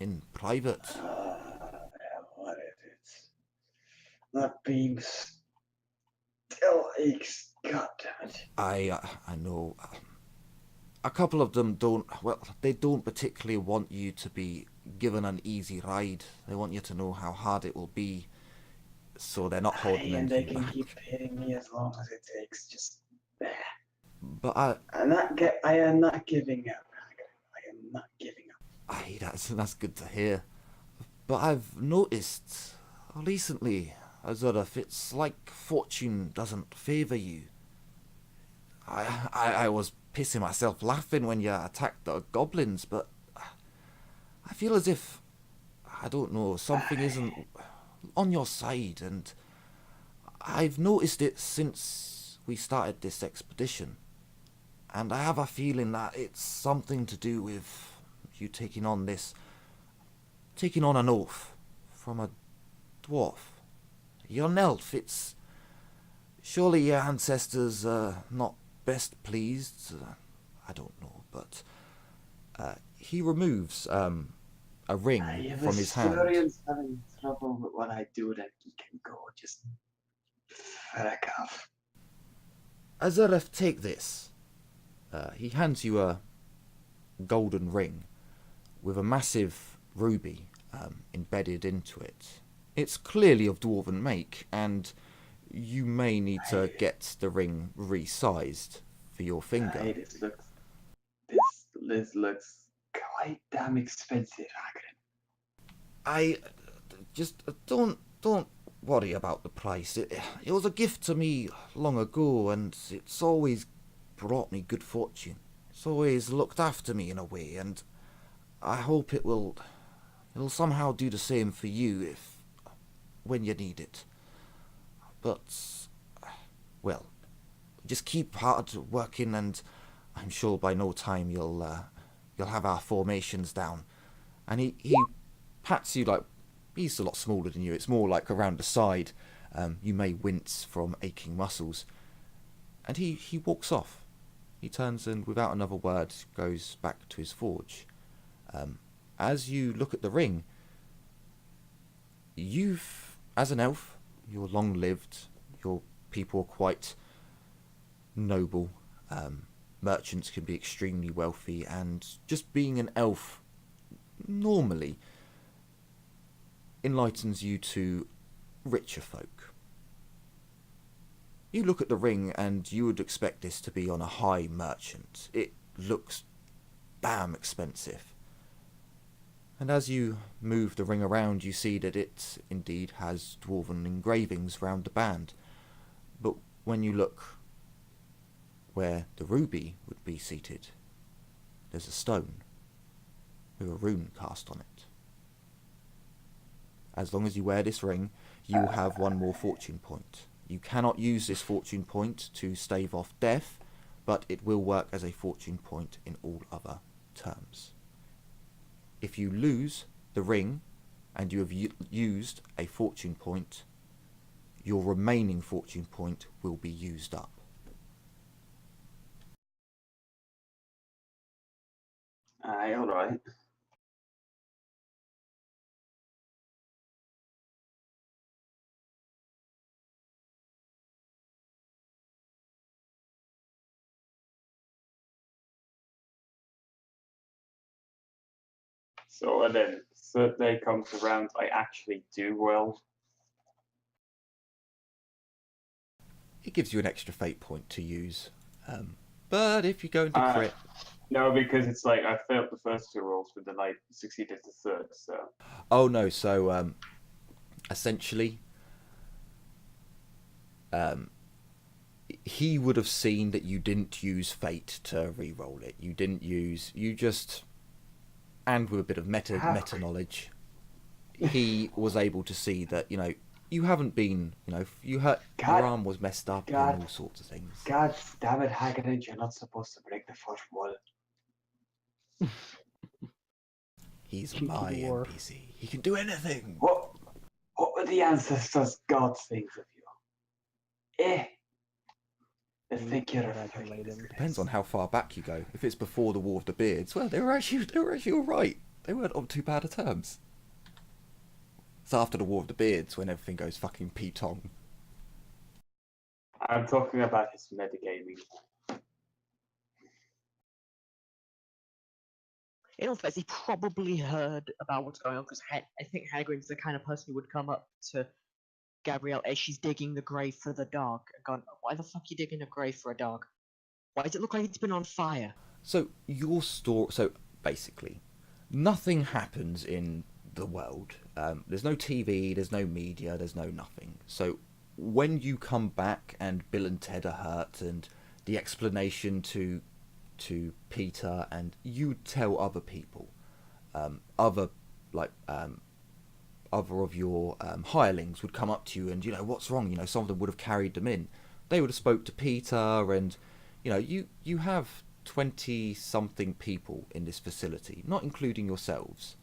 in private? What is it? That beam still aches. God damn it. I know. A couple of them they don't particularly want you to be given an easy ride. They want you to know how hard it will be, so they're not holding And they anything can back. keep hitting me as long as it takes. Just But I am not giving up. I am not giving up. that's good to hear. But I've noticed recently, Azureth, it's like fortune doesn't favour you. I was pissing myself laughing when you attacked the goblins, but I feel as if, I don't know, something isn't on your side, and I've noticed it since we started this expedition, and I have a feeling that it's something to do with you taking on an oath from a dwarf. You're an elf. It's surely your ancestors are not best pleased. I don't know, but he removes a ring I have from his hand. experience having trouble with what I do that he can go just fuck off. Azureth, take this. He hands you a golden ring with a massive ruby embedded into it. It's clearly of dwarven make, and you may need to get the ring resized for your finger. Hey, this looks quite damn expensive, Hagrid. I just don't worry about the price. It was a gift to me long ago, and it's always brought me good fortune. It's always looked after me in a way, and I hope it'll somehow do the same for you when you need it. But well, just keep hard working, and I'm sure by no time you'll have our formations down. And he pats you, like, he's a lot smaller than you. It's more like around the side. You may wince from aching muscles. And he walks off. He turns and, without another word, goes back to his forge. as you look at the ring, you've, as an elf, you're long lived, your people are quite noble, merchants can be extremely wealthy, and just being an elf normally enlightens you to richer folk. You look at the ring and you would expect this to be on a high merchant. It looks damn expensive. And as you move the ring around, you see that it indeed has dwarven engravings round the band. But when you look where the ruby would be seated, there's a stone with a rune cast on it. As long as you wear this ring, you will have one more fortune point. You cannot use this fortune point to stave off death, but it will work as a fortune point in all other terms. If you lose the ring and you have used a fortune point, your remaining fortune point will be used up. Aye, alright. So and then third day comes around, I actually do well. It gives you an extra fate point to use. But if you go into crit... No, because it's like I failed the first two rolls, but then I succeeded the third, so... Oh no, so essentially he would have seen that you didn't use fate to re-roll it. You didn't use... You just... And with a bit of meta knowledge, he was able to see that, you know, you haven't been, you know, you hurt, your arm was messed up and all sorts of things. God damn it, Hagrid, you're not supposed to break the fourth wall. He's Cheeky my dwarf. NPC. He can do anything. What were the ancestors gods think of you? Eh? They think you're a fucking Congratulate him. disgrace. Depends on how far back you go. If it's before the War of the Beards, well, they were actually all right. They weren't on too bad of terms. It's after the War of the Beards when everything goes fucking P-tong. I'm talking about his metagaming. In all fairness, he probably heard about what's going on because I think Hagrid's the kind of person who would come up to Gabrielle as she's digging the grave for the dog and gone, "Why the fuck are you digging a grave for a dog? Why does it look like it's been on fire?" So your story. So basically, nothing happens in the world. There's no TV. There's no media. There's no nothing. So when you come back and Bill and Ted are hurt, and the explanation to Peter, and you tell other people, other of your hirelings would come up to you and, you know, what's wrong? You know, some of them would have carried them in. They would have spoke to Peter, and, you know, you have 20-something people in this facility, not including yourselves.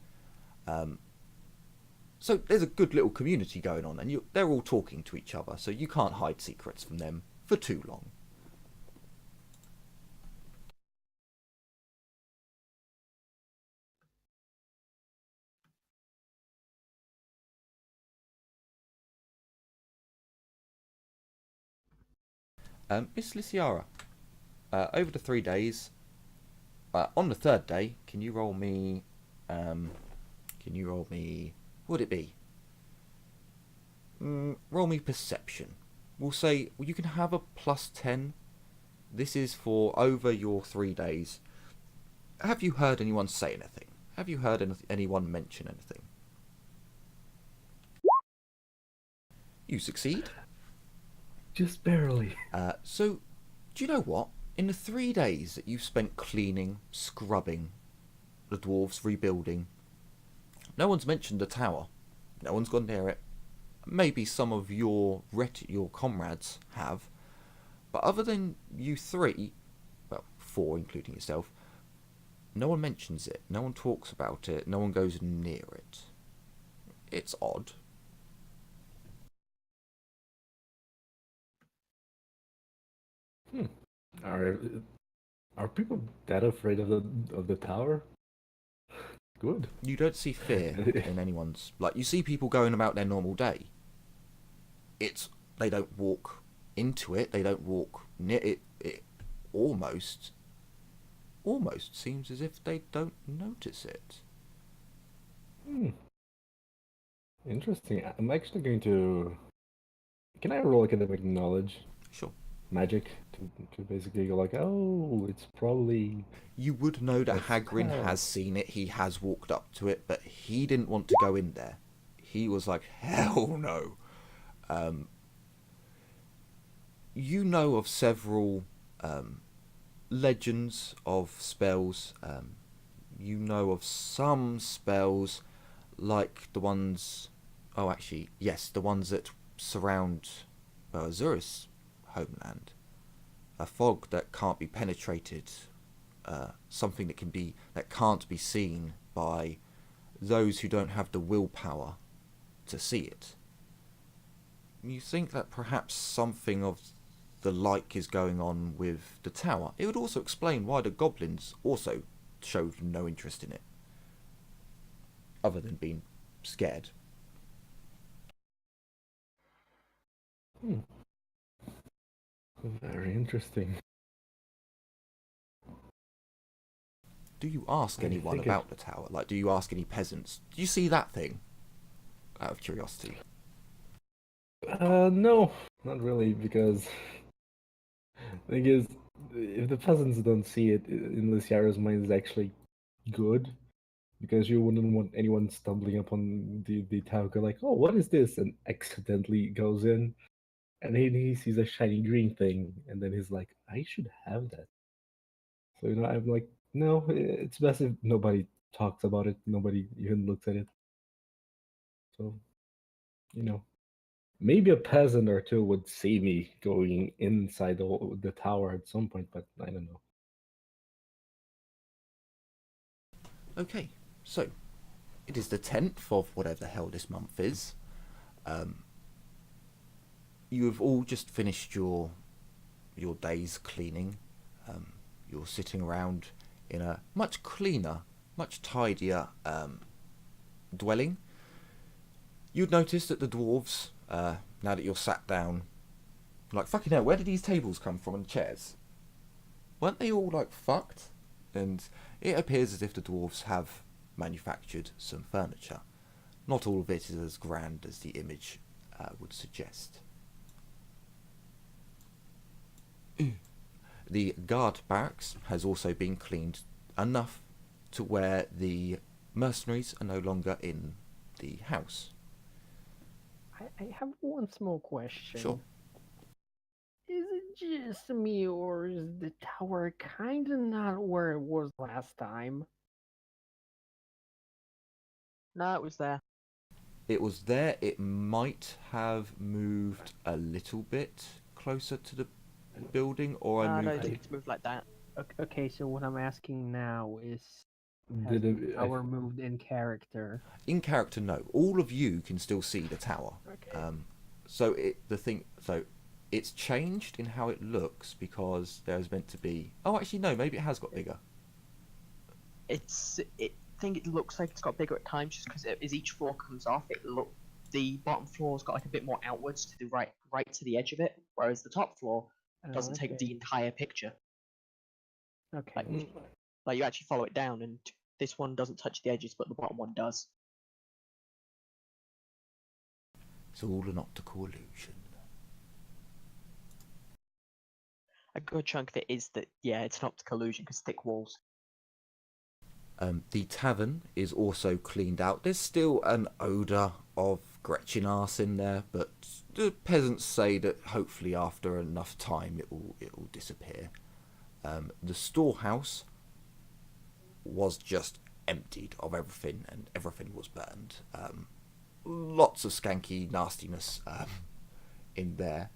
So there's a good little community going on, and they're all talking to each other, so you can't hide secrets from them for too long. Miss Lyciara, over the 3 days, on the third day, can you roll me, what would it be? Roll me perception. We'll say, you can have a +10. This is for over your 3 days. Have you heard anyone say anything? Have you heard anyone mention anything? You succeed. Just barely. So, do you know what? In the 3 days that you've spent cleaning, scrubbing, the dwarves rebuilding, no one's mentioned the tower. No one's gone near it. Maybe some of your comrades have, but other than you three, well, 4 including yourself, no one mentions it. No one talks about it. No one goes near it. It's odd. Are people that afraid of the tower? Good. You don't see fear in anyone's... Like, you see people going about their normal day. They don't walk into it, they don't walk near it. It almost seems as if they don't notice it. Interesting. I'm actually going to... Can I roll academic knowledge? Sure. Magic? To basically go like, oh, it's probably... You would know that Yes. Hagrid Oh. has seen it, he has walked up to it, but he didn't want to go in there. He was like, hell no. You know of several legends of spells. You know of some spells like the ones... Oh, actually, yes, the ones that surround Azura's homeland. A fog that can't be penetrated. Something that can't be seen by those who don't have the willpower to see it. You think that perhaps something of the like is going on with the tower. It would also explain why the goblins also showed no interest in it, other than being scared. Very interesting. Do you ask I anyone think about the tower? Like, do you ask any peasants? Do you see that thing? Out of curiosity. No, not really, because the thing is, if the peasants don't see it, in Luciara's mind is actually good, because you wouldn't want anyone stumbling upon the tower, go like, oh, what is this? And accidentally goes in, and he sees a shiny green thing, and then he's like, I should have that. So, I'm like, no, it's best if nobody talks about it, nobody even looks at it. So, maybe a peasant or two would see me going inside the tower at some point, but I don't know. Okay, so it is the 10th of whatever the hell this month is. You have all just finished your day's cleaning. You're sitting around in a much cleaner, much tidier dwelling. You'd notice that the dwarves, now that you're sat down, like, fucking hell, where did these tables come from and chairs? Weren't they all, like, fucked? And it appears as if the dwarves have manufactured some furniture. Not all of it is as grand as the image would suggest. The guard barracks has also been cleaned enough to where the mercenaries are no longer in the house. I have one small question. Sure. Is it just me, or is the tower kinda not where it was last time? No, it was there. It was there. It might have moved a little bit closer to the building, or No, I I don't moved think it. it's moved like that. Okay, so what I'm asking now is, has Did the it- I- tower moved in character? In character, no. All of you can still see the tower. Okay. So it's changed in how it looks because there's meant to be... Oh, actually, no. Maybe it has got bigger. I think it looks like it's got bigger at times just because as each floor comes off, the bottom floor's got like a bit more outwards to the right to the edge of it, whereas the top floor doesn't take the Okay. entire picture. Okay. Like you actually follow it down, and this one doesn't touch the edges, but the bottom one does. It's all an optical illusion. A good chunk of it is that, yeah, it's an optical illusion because thick walls. The tavern is also cleaned out. There's still an odour of Gretchen arse in there, but the peasants say that hopefully after enough time it will disappear. The storehouse was just emptied of everything, and everything was burned. Lots of skanky nastiness in there.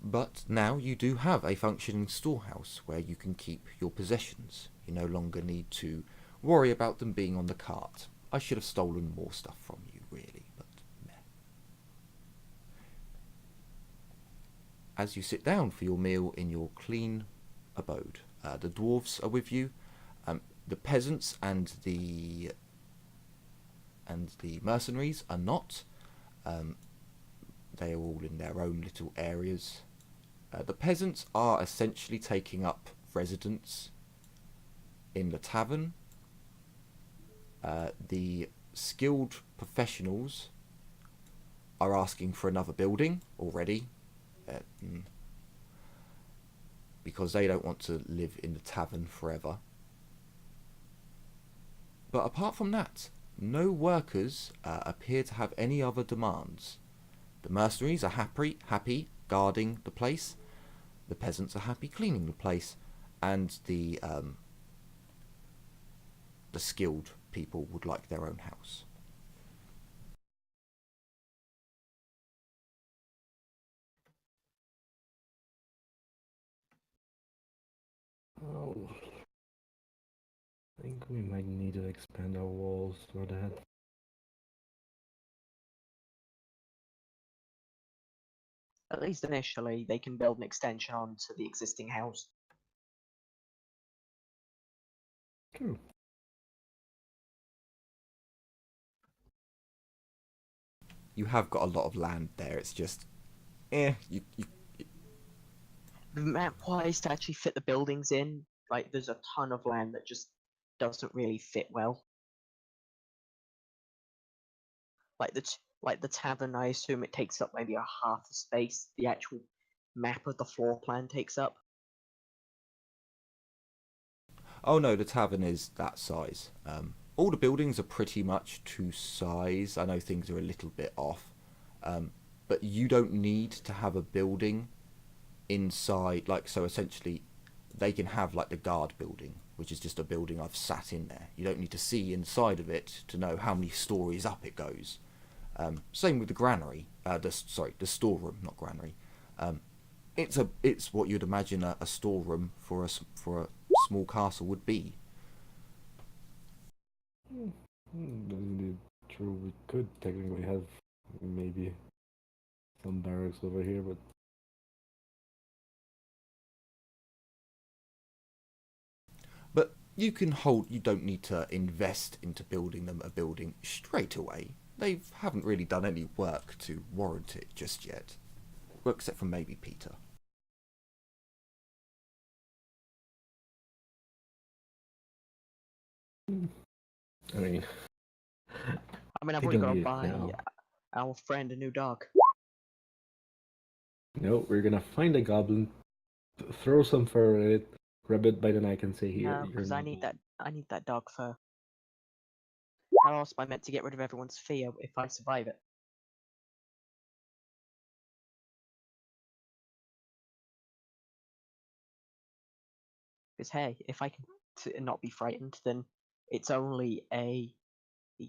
But now you do have a functioning storehouse where you can keep your possessions. You no longer need to worry about them being on the cart. I should have stolen more stuff from you, really, but meh. As you sit down for your meal in your clean abode, the dwarves are with you. the peasants and the mercenaries are not. They are all in their own little areas. The peasants are essentially taking up residence in the tavern. The skilled professionals are asking for another building already, because they don't want to live in the tavern forever. But apart from that, no workers appear to have any other demands. The mercenaries are happy guarding the place. The peasants are happy cleaning the place, and the skilled people would like their own house. Oh, I think we might need to expand our walls for that. At least initially, they can build an extension onto the existing house. True. You have got a lot of land there. It's just, you The map-wise, to actually fit the buildings in, like, there's a ton of land that just doesn't really fit well. Like the tavern, I assume it takes up maybe a half the space the actual map of the floor plan takes up. Oh no, the tavern is that size. All the buildings are pretty much to size. I know things are a little bit off, but you don't need to have a building inside. Like, so essentially, they can have like the guard building, which is just a building I've sat in there. You don't need to see inside of it to know how many stories up it goes. Same with the granary. The storeroom, not granary. It's what you'd imagine a storeroom for a small castle would be. Indeed, true. We could technically have maybe some barracks over here, but But you can hold. You don't need to invest into building them a building straight away. They haven't really done any work to warrant it just yet, well, except for maybe Peter. I mean, I mean, I've they already don't got to need it buy now. our friend a new dog. No, we're gonna find a goblin, throw some fur at it, rub it by the neck, and say, "Here, No, you're because I need that dog fur. How else am I meant to get rid of everyone's fear if I survive it? Because hey, if I can not be frightened, then it's only a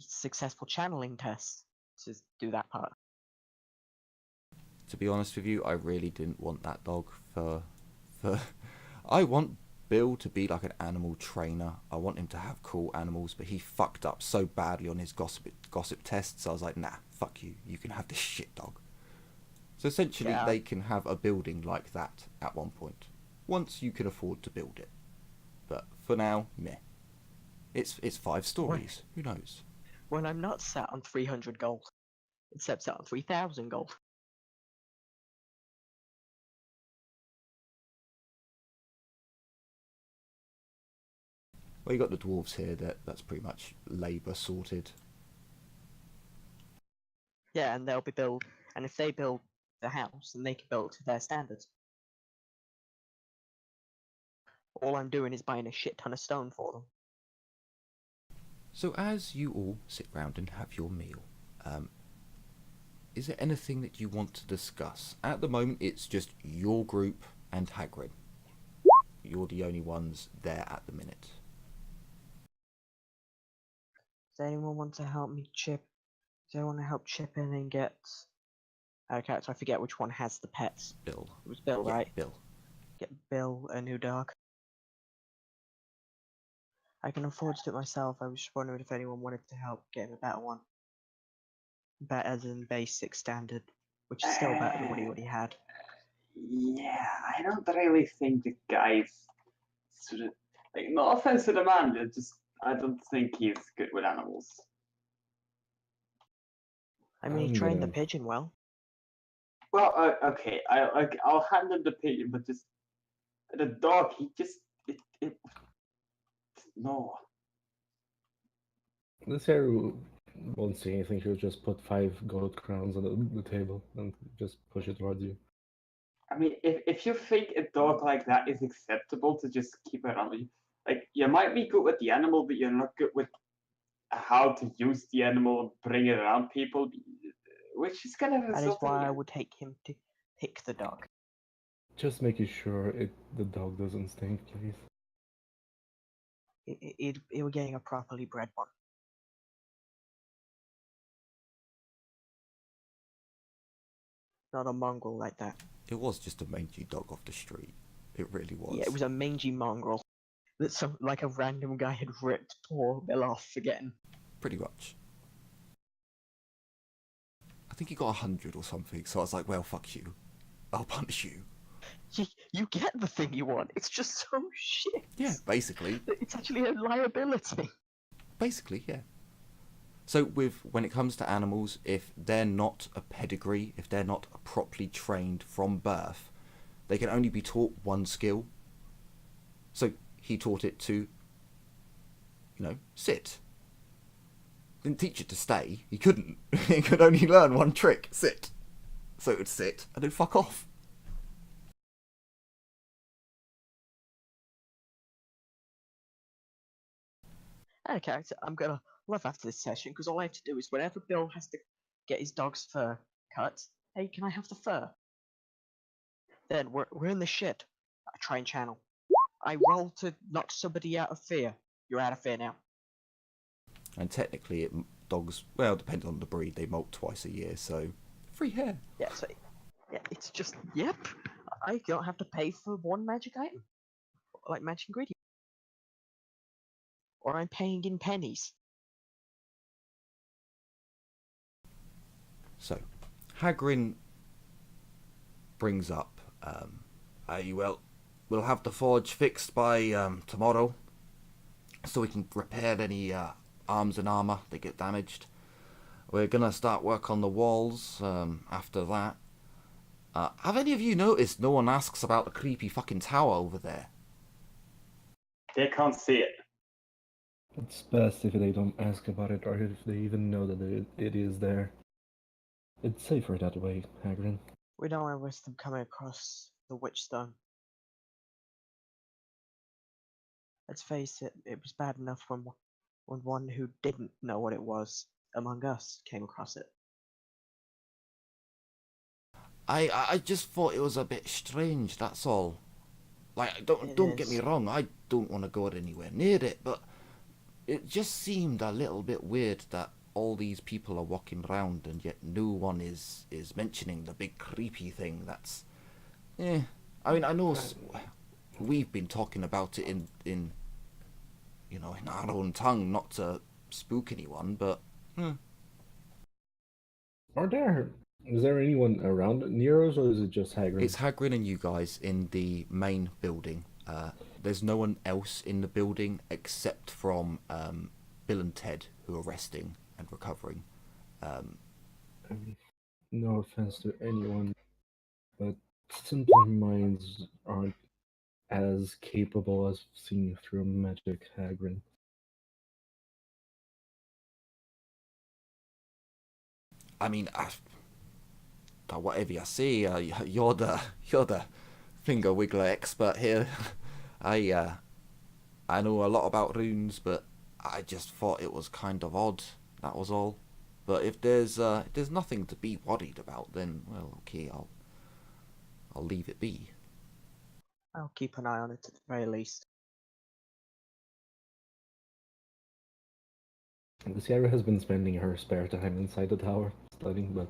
successful channeling test to do that part. To be honest with you, I really didn't want that dog for. I want Bill to be like an animal trainer. I want him to have cool animals, but he fucked up so badly on his gossip tests. I was like, nah, fuck you. You can have this shit dog. So essentially, Yeah. they can have a building like that at one point, once you can afford to build it. But for now, meh. It's 5 stories. Who knows? When I'm not sat on 300 gold, except sat on 3,000 gold. Well, you got the dwarves here. That's pretty much labour sorted. Yeah, and they'll be built, and if they build the house, then they can build to their standards. All I'm doing is buying a shit ton of stone for them. So as you all sit round and have your meal, is there anything that you want to discuss? At the moment, it's just your group and Hagrid. You're the only ones there at the minute. Does anyone want to help me chip? Does anyone want to help chip in and get? Okay, so I forget which one has the pets. Bill. It was Bill, Yeah, right? Bill. Get Bill a new dog. I can afford to do it myself. I was just wondering if anyone wanted to help get him a better one. Better than basic standard, which is still better than what he already had. Yeah, I don't really think the guys should Like, no offense to the man, I don't think he's good with animals. I mean, he I'm trained the gonna- pigeon well. Well, okay, I'll hand him the pigeon, but just the dog, no. This hero won't say anything. He'll just put 5 gold crowns on the table and just push it towards you. I mean, if you think a dog like that is acceptable to just keep around you, like you might be good with the animal, but you're not good with how to use the animal and bring it around people, which is kind of That is result why I in would take him to pick the dog. Just making sure the dog doesn't stink, please. We're getting a properly bred one. Not a mongrel like that. It was just a mangy dog off the street. It really was. Yeah, it was a mangy mongrel that like a random guy had ripped poor Bill off for getting. Pretty much. I think he got 100 or something, so I was like, well, fuck you. I'll punish you. You get the thing you want. It's just so shit. Yeah, basically. that It's actually a liability. Basically, yeah. So when it comes to animals, if they're not a pedigree, if they're not properly trained from birth, they can only be taught one skill. So he taught it to, sit. Didn't teach it to stay. He couldn't. He could only learn one trick, sit. So it would sit and then fuck off. Okay, so I'm gonna love after this session because all I have to do is whenever Bill has to get his dog's fur cut, hey, can I have the fur? Then we're in the shit. I try and channel. I roll to knock somebody out of fear. You're out of fear now. And technically, dogs, well, depending on the breed, they molt twice a year, so free hair. Yeah, so it's just yep. I don't have to pay for one magic item, like magic ingredient, or I'm paying in pennies. So, Hagrin brings up, we'll have the forge fixed by tomorrow, so we can repair any arms and armour that get damaged. We're gonna start work on the walls after that. Have any of you noticed no one asks about the creepy fucking tower over there? They can't see it. It's best if they don't ask about it or if they even know that it is there. It's safer that way, Hagrid. We don't want to risk them coming across the Witchstone. Let's face it, it was bad enough when one who didn't know what it was among us came across it. I just thought it was a bit strange, that's all. Like, don't get me wrong, I don't want to go anywhere near it, but it just seemed a little bit weird that all these people are walking around and yet no one is mentioning the big creepy thing that's... I mean, I know we've been talking about it in our own tongue, not to spook anyone, but... Is there anyone around near us, or is it just Hagrid? It's Hagrid and you guys in the main building. There's no one else in the building except from Bill and Ted, who are resting and recovering. No offense to anyone, but simpler minds aren't as capable as seeing through magic, Hagrid. I mean, whatever you say, you're the finger wiggler expert here. I know a lot about runes, but I just thought it was kind of odd. That was all. But if there's nothing to be worried about, then well, okay, I'll leave it be. I'll keep an eye on it at the very least. The Sierra has been spending her spare time inside the tower studying, but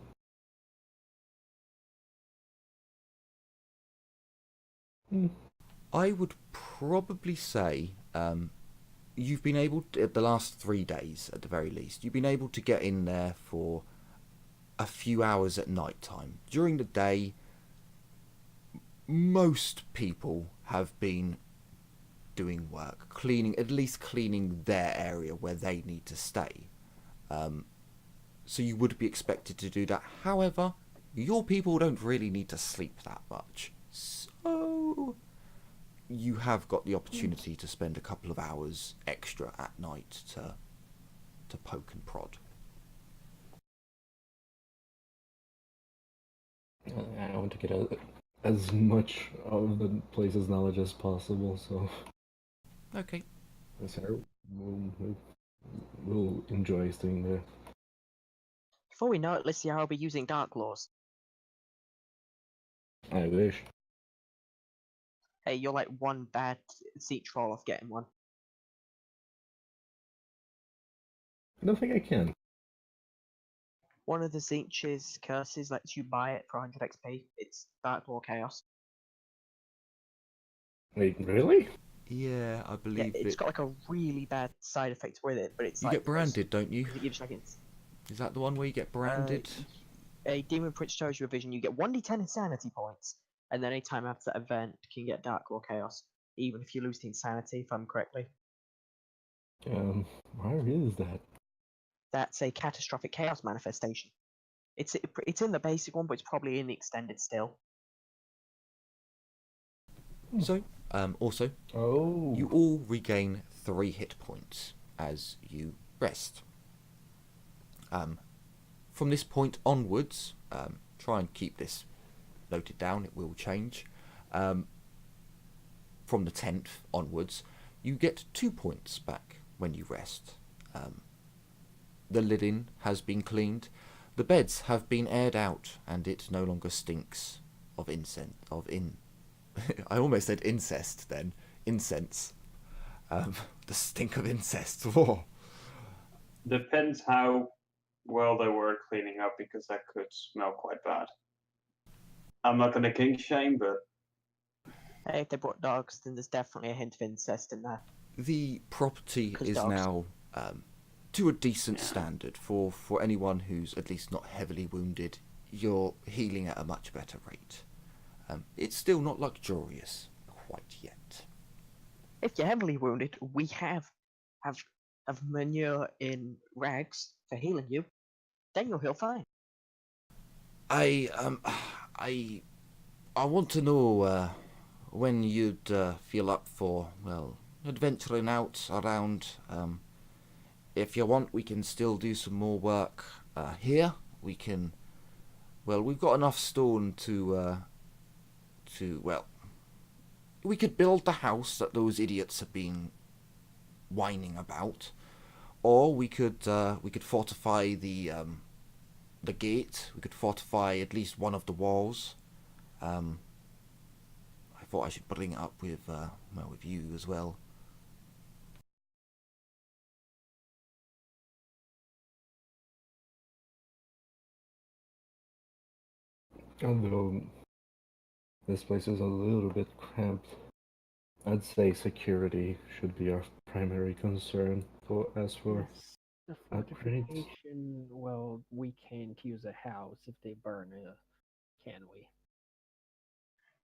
I would probably say you've been able to, the last 3 days at the very least, you've been able to get in there for a few hours at night time. During the day, most people have been doing work, at least cleaning their area where they need to stay. So you would be expected to do that. However, your people don't really need to sleep that much. So you have got the opportunity to spend a couple of hours extra at night to poke and prod. I want to get as much of the place's knowledge as possible, so Okay. Sarah will enjoy staying there. Before we know it, Licia, I'll be using Dark Laws. I wish. Hey, you're like one bad seat troll off getting one. I don't think I can. One of the Siech's curses lets you buy it for 100 XP. It's Dark Law Chaos. Wait, really? Yeah, I Yeah, believe it's got like a really bad side effect with it, but it's you like get branded, don't you? it gives you like Is that the one where you get branded? a Demon Prince shows you a vision. You get 1d10 insanity points, and then any time after that event, you can get Dark Law Chaos, even if you lose the insanity, if I'm correctly. Where is that? That's a catastrophic chaos manifestation. It's in the basic one, but it's probably in the extended still. So, also, Oh. you all regain 3 hit points as you rest. From this point onwards, try and keep this noted down, it will change. From the 10th onwards, you get 2 points back when you rest. The linen has been cleaned, the beds have been aired out, and it no longer stinks of incense. I almost said incest then. Incense. The stink of incest. Whoa. Depends how well they were cleaning up, because that could smell quite bad. I'm not gonna kink shame, but Hey, if they brought dogs, then there's definitely a hint of incest in there. The property 'Cause is dogs. now to a decent standard for anyone who's at least not heavily wounded. You're healing at a much better rate. It's still not luxurious quite yet. If you're heavily wounded, we have manure in rags for healing you. Then you'll heal fine. I want to know when you'd feel up for, well, adventuring out around. If you want, we can still do some more work here. We can, well, we've got enough stone to well, we could build the house that those idiots have been whining about, or we could fortify the gate. We could fortify at least one of the walls. I thought I should bring it up with with you as well. Although this place is a little bit cramped, I'd say security should be our primary concern as for Yes, the upgrades. fortification. Well, we can't use a house if they burn it, can we?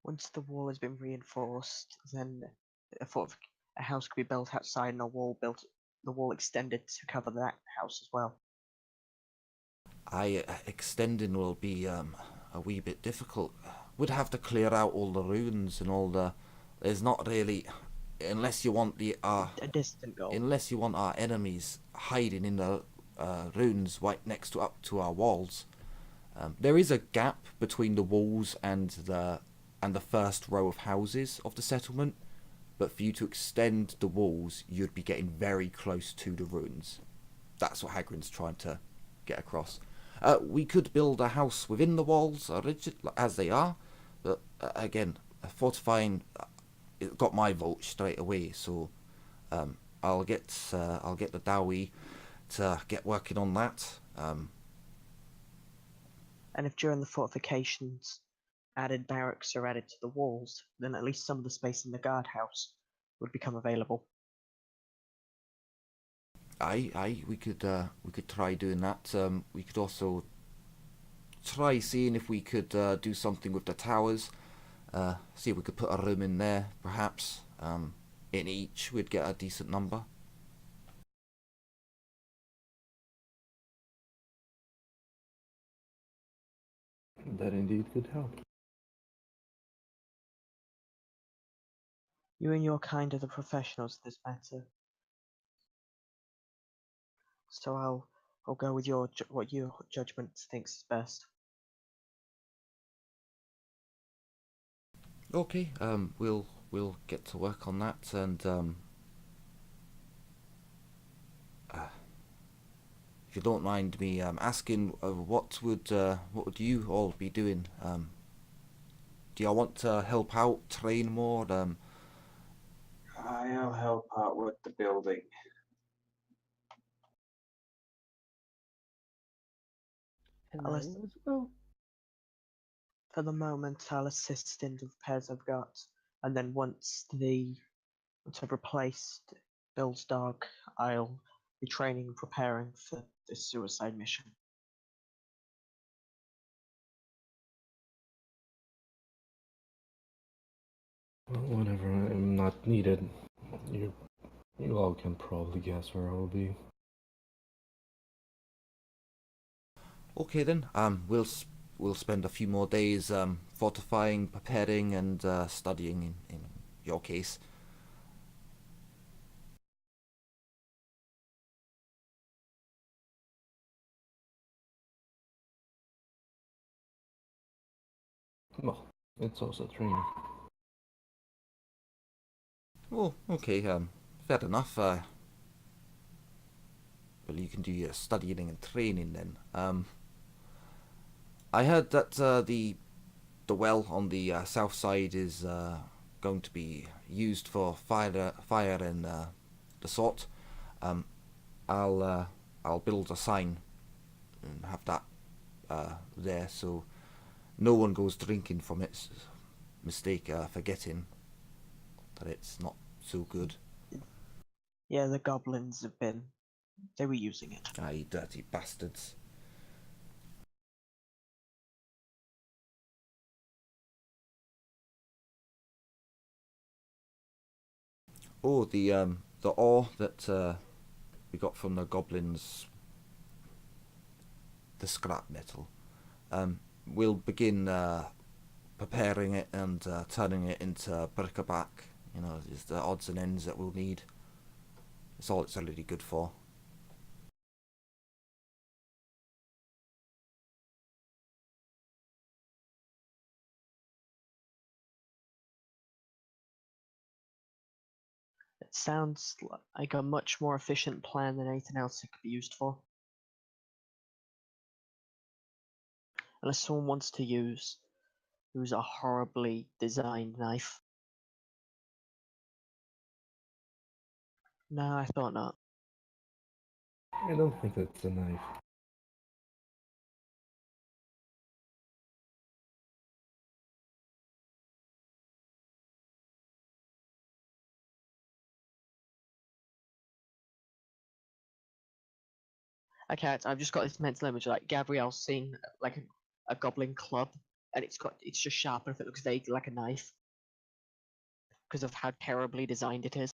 Once the wall has been reinforced, then a house could be built outside and the wall extended to cover that house as well. Extending will be a wee bit difficult. We'd have to clear out all the ruins and all the. There's not really, unless you want A distant goal. unless you want our enemies hiding in the ruins right next to up to our walls. There is a gap between the walls and the first row of houses of the settlement, but for you to extend the walls, you'd be getting very close to the ruins. That's what Hagrid's trying to get across. We could build a house within the walls, as they are, but again, fortifying it got my vote straight away. So I'll get the Dowie to get working on that. And if during the fortifications added barracks are added to the walls, then at least some of the space in the guardhouse would become available. We could try doing that. We could also try seeing if we could do something with the towers. See if we could put a room in there, perhaps. in each, we'd get a decent number. That indeed could help. You and your kind are the professionals in this matter. So I'll go with what your judgment thinks is best. Okay, we'll get to work on that, and if you don't mind me asking, what would you all be doing? Do you want to help out, train more? I'll help out with the building. And I'll I ass- will as well. For the moment, I'll assist in the repairs I've got, and then once I've replaced Bill's dog, I'll be training and preparing for the suicide mission. Well, whenever I'm not needed, you all can probably guess where I'll be. Okay then. We'll spend a few more days fortifying, preparing, and studying. In your case. Well, it's also training. Oh, okay. Fair enough. Well, you can do your studying and training then. I heard that the well on the south side is going to be used for fire and the sort. Um, I'll build a sign and have that there, so no one goes drinking from it. Mistake forgetting that it's not so good. Yeah, the goblins they were using it. Ah, you dirty bastards. Oh, the ore that we got from the goblins, the scrap metal. We'll begin preparing it and turning it into bric-a-brac. You know, just the odds and ends that we'll need. It's all it's really good for. It sounds like a much more efficient plan than anything else it could be used for. Unless someone wants to use a horribly designed knife. No, I thought not. I don't think that's a knife. Okay, I've just got this mental image like Gabrielle's seen like a goblin club, and it's just sharp enough it looks vaguely like a knife because of how terribly designed it is.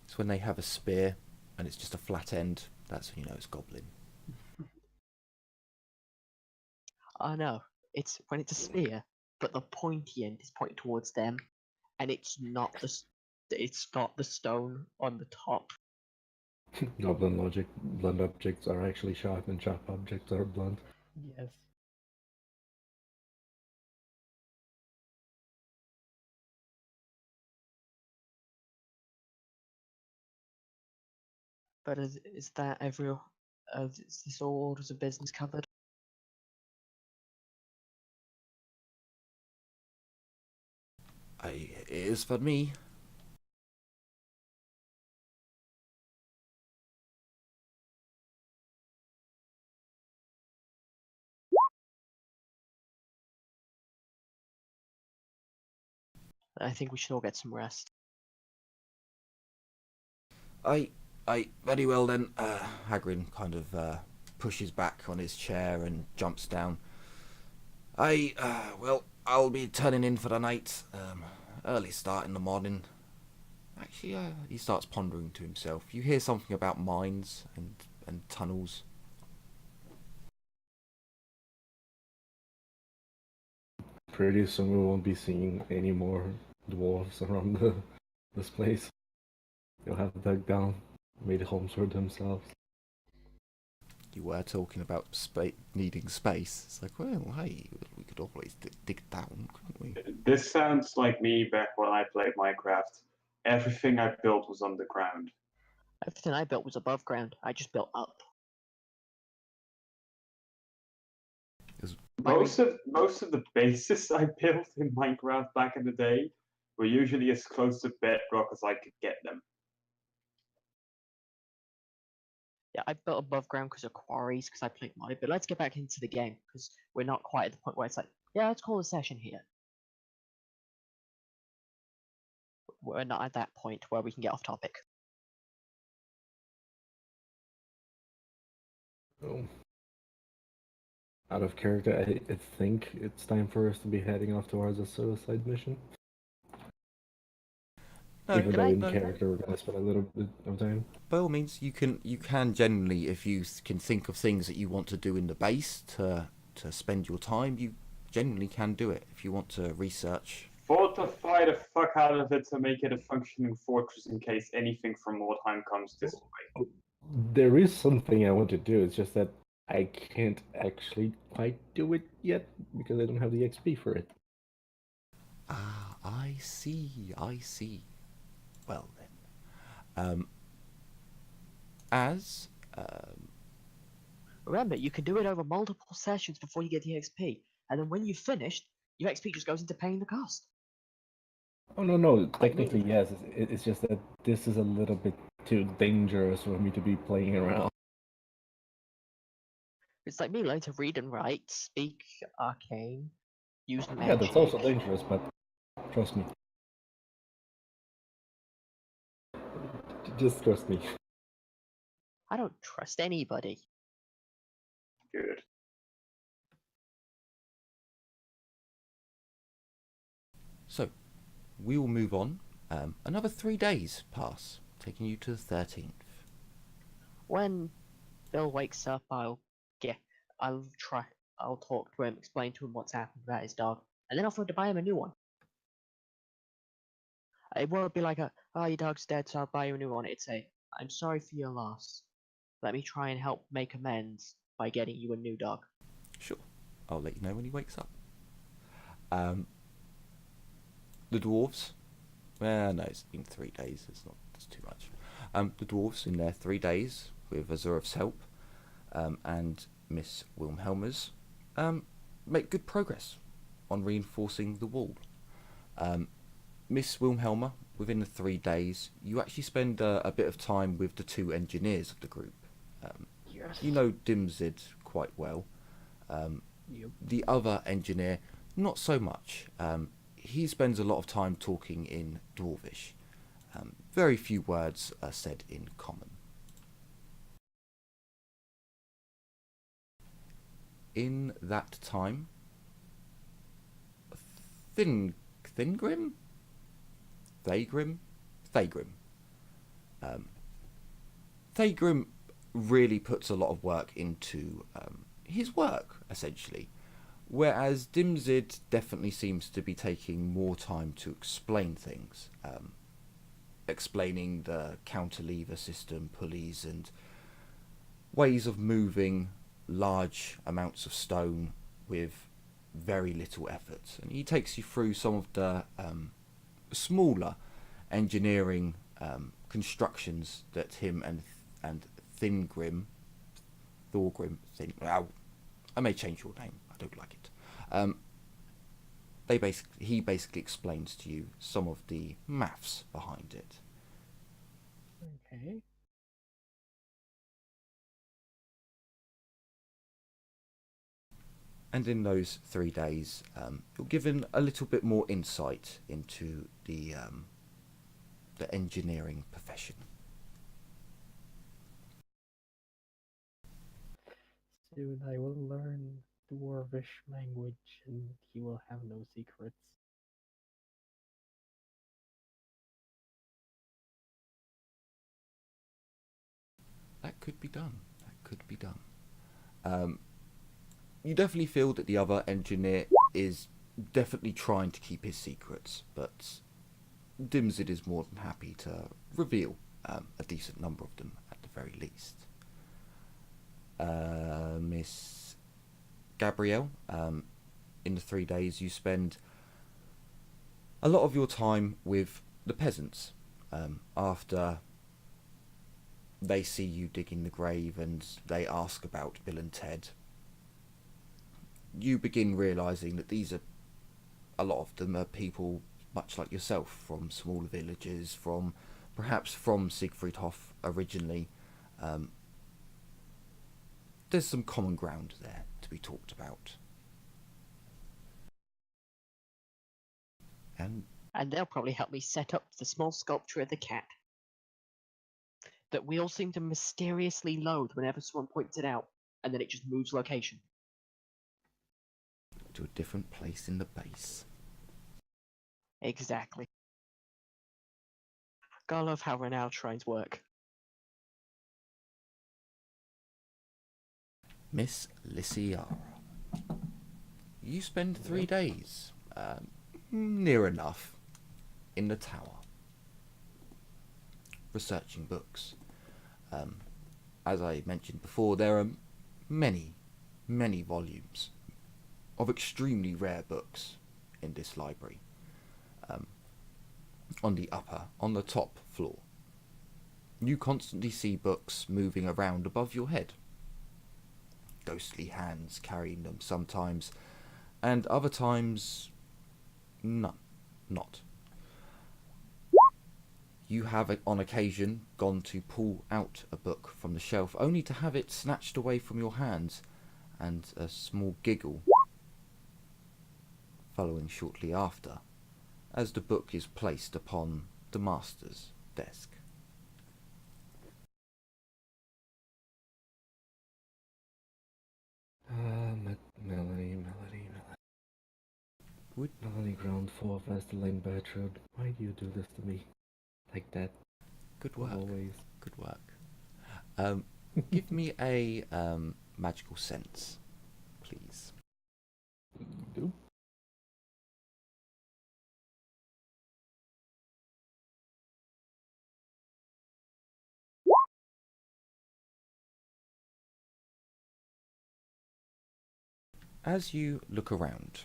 It's when they have a spear and it's just a flat end. That's when you know it's goblin. Oh no, it's when it's a spear, but the pointy end is pointed towards them, and it's got the stone on the top. Goblin logic. Blunt objects are actually sharp, and sharp objects are blunt. Yes. But is that is this all orders of business covered? It is for me. I think we should all get some rest. I very well then. Hagrid kind of pushes back on his chair and jumps down. Well, I'll be turning in for the night. Early start in the morning. Actually, he starts pondering to himself. You hear something about mines and tunnels. Pretty soon we won't be seeing any more dwarves around this place. They'll have dug down, made homes for themselves. You were talking about needing space. It's like, well, hey, we could always dig down, couldn't we? This sounds like me back when I played Minecraft. Everything I built was underground. Everything I built was above ground. I just built up. Most of the bases I built in Minecraft back in the day were usually as close to bedrock as I could get them. Yeah, I built above ground because of quarries, because I played modded. But let's get back into the game, because we're not quite at the point where it's like, yeah, let's call a session here. We're not at that point where we can get off topic. Oh. Out of character, I think it's time for us to be heading off towards a suicide mission. No, Even though in no. character we're gonna spend a little bit of time. By all means, you can generally, if you can think of things that you want to do in the base to spend your time, you generally can do it. If you want to research. Fortify the fuck out of it to make it a functioning fortress in case anything from Mordheim comes this way. There is something I want to do, it's just that I can't actually quite do it yet because I don't have the XP for it. Ah, I see. Well then, Remember, you can do it over multiple sessions before you get the XP, and then when you've finished, your XP just goes into paying the cost. Oh no, technically yes, it's just that this is a little bit too dangerous for me to be playing around. It's like me learning to read and write, speak arcane, use magic. Yeah, that's also dangerous, but trust me. Just trust me. I don't trust anybody. Good. so we will move on. Another 3 days pass, taking you to the 13th. When Bill wakes up, I'll talk to him, explain to him what's happened about his dog, and then offer to buy him a new one. It won't be like your dog's dead, so I'll buy you a new one. It's I'm sorry for your loss. Let me try and help make amends by getting you a new dog. Sure, I'll let you know when he wakes up. The dwarves. Well, no, it's been 3 days. That's too much. The dwarves in their 3 days with Azur's help and Miss Wilhelmer's make good progress on reinforcing the wall. Miss Wilhelmer, within the 3 days, you actually spend a bit of time with the 2 engineers of the group. Yes. You know Dimzid quite well. Yep. The other engineer, not so much. He spends a lot of time talking in Dwarvish. Very few words are said in common. In that time, Thagrim. Thagrim really puts a lot of work into his work, essentially. Whereas Dimzid definitely seems to be taking more time to explain things. Explaining the counterlever system, pulleys, and ways of moving large amounts of stone with very little effort. And he takes you through some of the smaller engineering constructions that him and Thorgrim, I may change your name, I don't like it. He basically explains to you some of the maths behind it. Okay. And in those 3 days, you're given a little bit more insight into the engineering profession. Soon I will learn Dwarf dwarvish language, and he will have no secrets. That could be done. That could be done. You definitely feel that the other engineer is definitely trying to keep his secrets, but Dimzid is more than happy to reveal a decent number of them at the very least. Miss Gabrielle, in the 3 days you spend a lot of your time with the peasants after they see you digging the grave and they ask about Bill and Ted. You begin realising that a lot of them are people much like yourself, from smaller villages, perhaps from Siegfriedhof originally. There's some common ground there to be talked about. And they'll probably help me set up the small sculpture of the cat that we all seem to mysteriously load whenever someone points it out, and then it just moves location. to a different place in the base. Exactly. Gotta love how renowned shrines work. Miss Lysiara. You spend 3 days, near enough, in the tower, researching books. As I mentioned before, there are many, many volumes of extremely rare books in this library. On the top floor, you constantly see books moving around above your head. Ghostly hands carrying them sometimes, and other times, none, not. You have, on occasion, gone to pull out a book from the shelf, only to have it snatched away from your hands, and a small giggle following shortly after, as the book is placed upon the master's desk. Melanie. Melanie Ground 4 Vaseline Bertrand, why do you do this to me? Like that? Good work. Always. Good work. Give me a magical sense, please. Do? As you look around,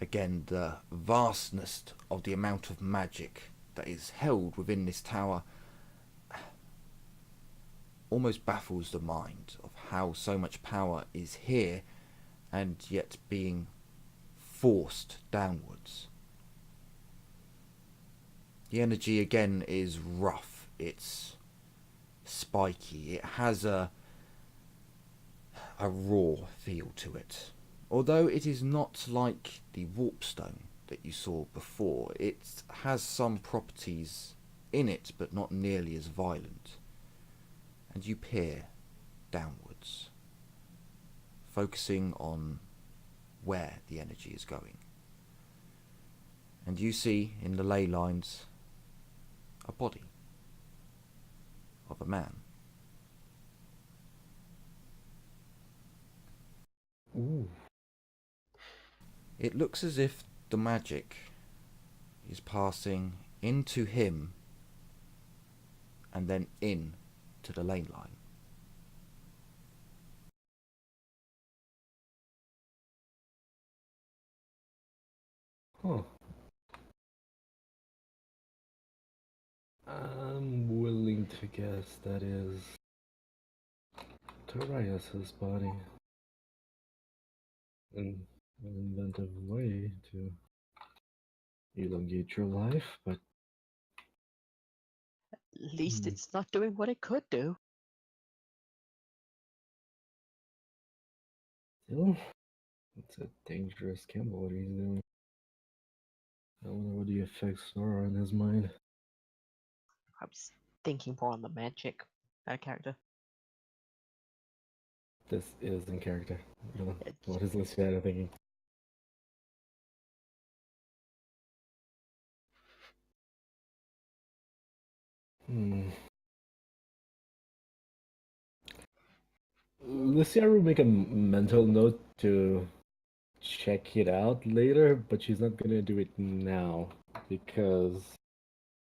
again, the vastness of the amount of magic that is held within this tower almost baffles the mind of how so much power is here and yet being forced downwards. The energy again is rough, it's spiky, it has a raw feel to it. Although it is not like the warpstone that you saw before, it has some properties in it, but not nearly as violent. And you peer downwards, focusing on where the energy is going. And you see in the ley lines a body of a man. Ooh. It looks as if the magic is passing into him and then in to the lane line. Huh. I'm willing to guess that is Torias's body. An inventive way to elongate your life, but At least it's not doing what it could do. still, it's a dangerous gamble what he's doing. I wonder what the effects are on his mind. I was thinking more on the magic, that character. this is in character. You know, It's- what is Luciana thinking? Luciana will make a mental note to check it out later, but she's not gonna do it now because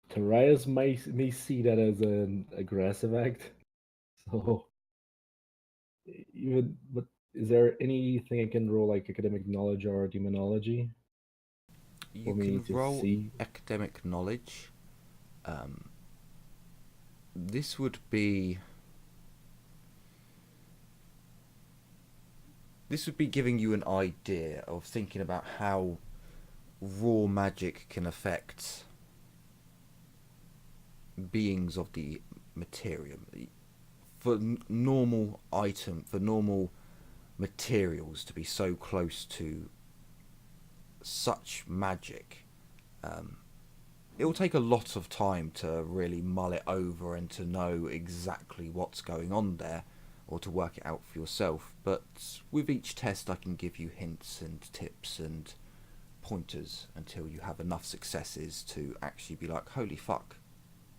Tarias may see that as an aggressive act. So even but is there anything I can roll like academic knowledge or demonology You for me can to roll see? academic knowledge. This would be giving you an idea of thinking about how raw magic can affect beings of the materium. For normal materials to be so close to such magic, it will take a lot of time to really mull it over and to know exactly what's going on there, or to work it out for yourself. But with each test I can give you hints and tips and pointers until you have enough successes to actually be like, holy fuck,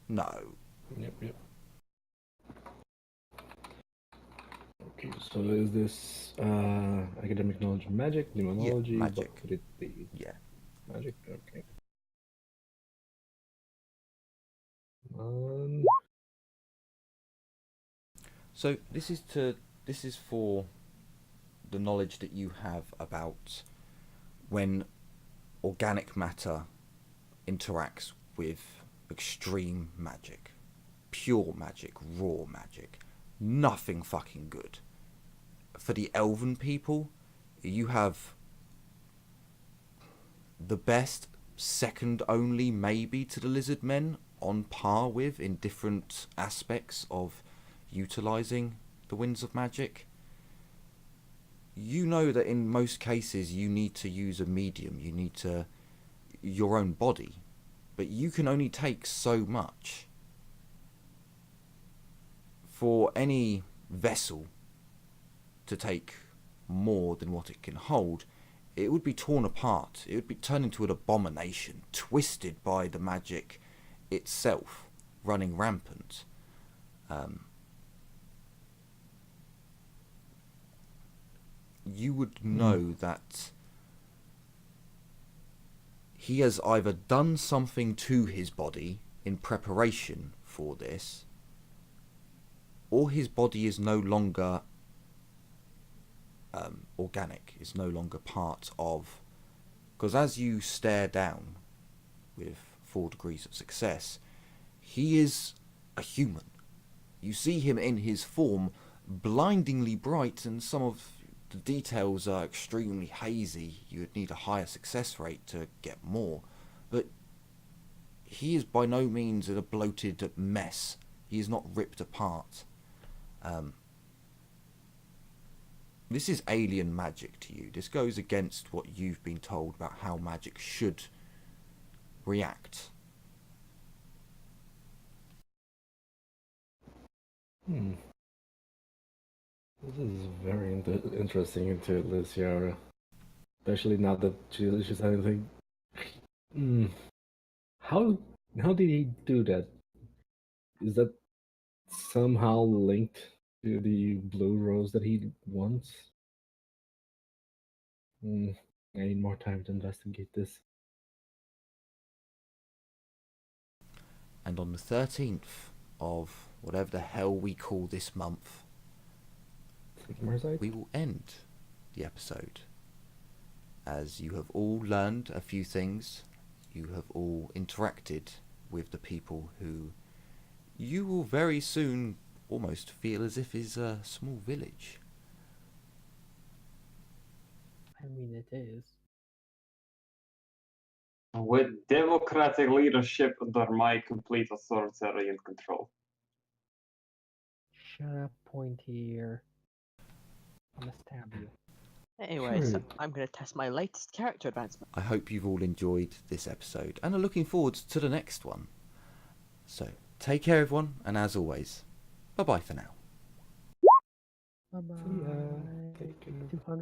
no. Yep. Okay, so is this academic knowledge magic, demonology? magic. What could it be? Yeah. Magic, okay. So this is for the knowledge that you have about when organic matter interacts with extreme magic, pure magic, raw magic. Nothing fucking good. For the elven people, you have the best, second only maybe to the lizard men, on par with in different aspects of utilizing the winds of magic. You know that in most cases you need to use a medium, you need to your own body, but you can only take so much. For any vessel to take more than what it can hold, it would be torn apart, it would be turned into an abomination, twisted by the magic itself running rampant. You would know that he has either done something to his body in preparation for this, or his body is no longer organic, is no longer part of... Because as you stare down with 4 degrees of success, he is a human. You see him in his form, blindingly bright, and some of the details are extremely hazy. You would need a higher success rate to get more. But he is by no means a bloated mess. He is not ripped apart. This is alien magic to you. This goes against what you've been told about how magic should react. This is very interesting into Luciara, especially now that she's having. How did he do that? Is that somehow linked to the blue rose that he wants? I need more time to investigate this. And on the 13th of whatever the hell we call this month, we will end the episode. As you have all learned a few things, you have all interacted with the people who you will very soon almost feel as if is a small village. I mean, it is. With democratic leadership under my complete authoritarian control. Shut up, pointy ear. I'm gonna stab you. Anyway, so Sure. I'm going to test my latest character advancement. I hope you've all enjoyed this episode and are looking forward to the next one. So, take care everyone, and as always, bye bye for now. Bye bye. See ya. Take care. 200.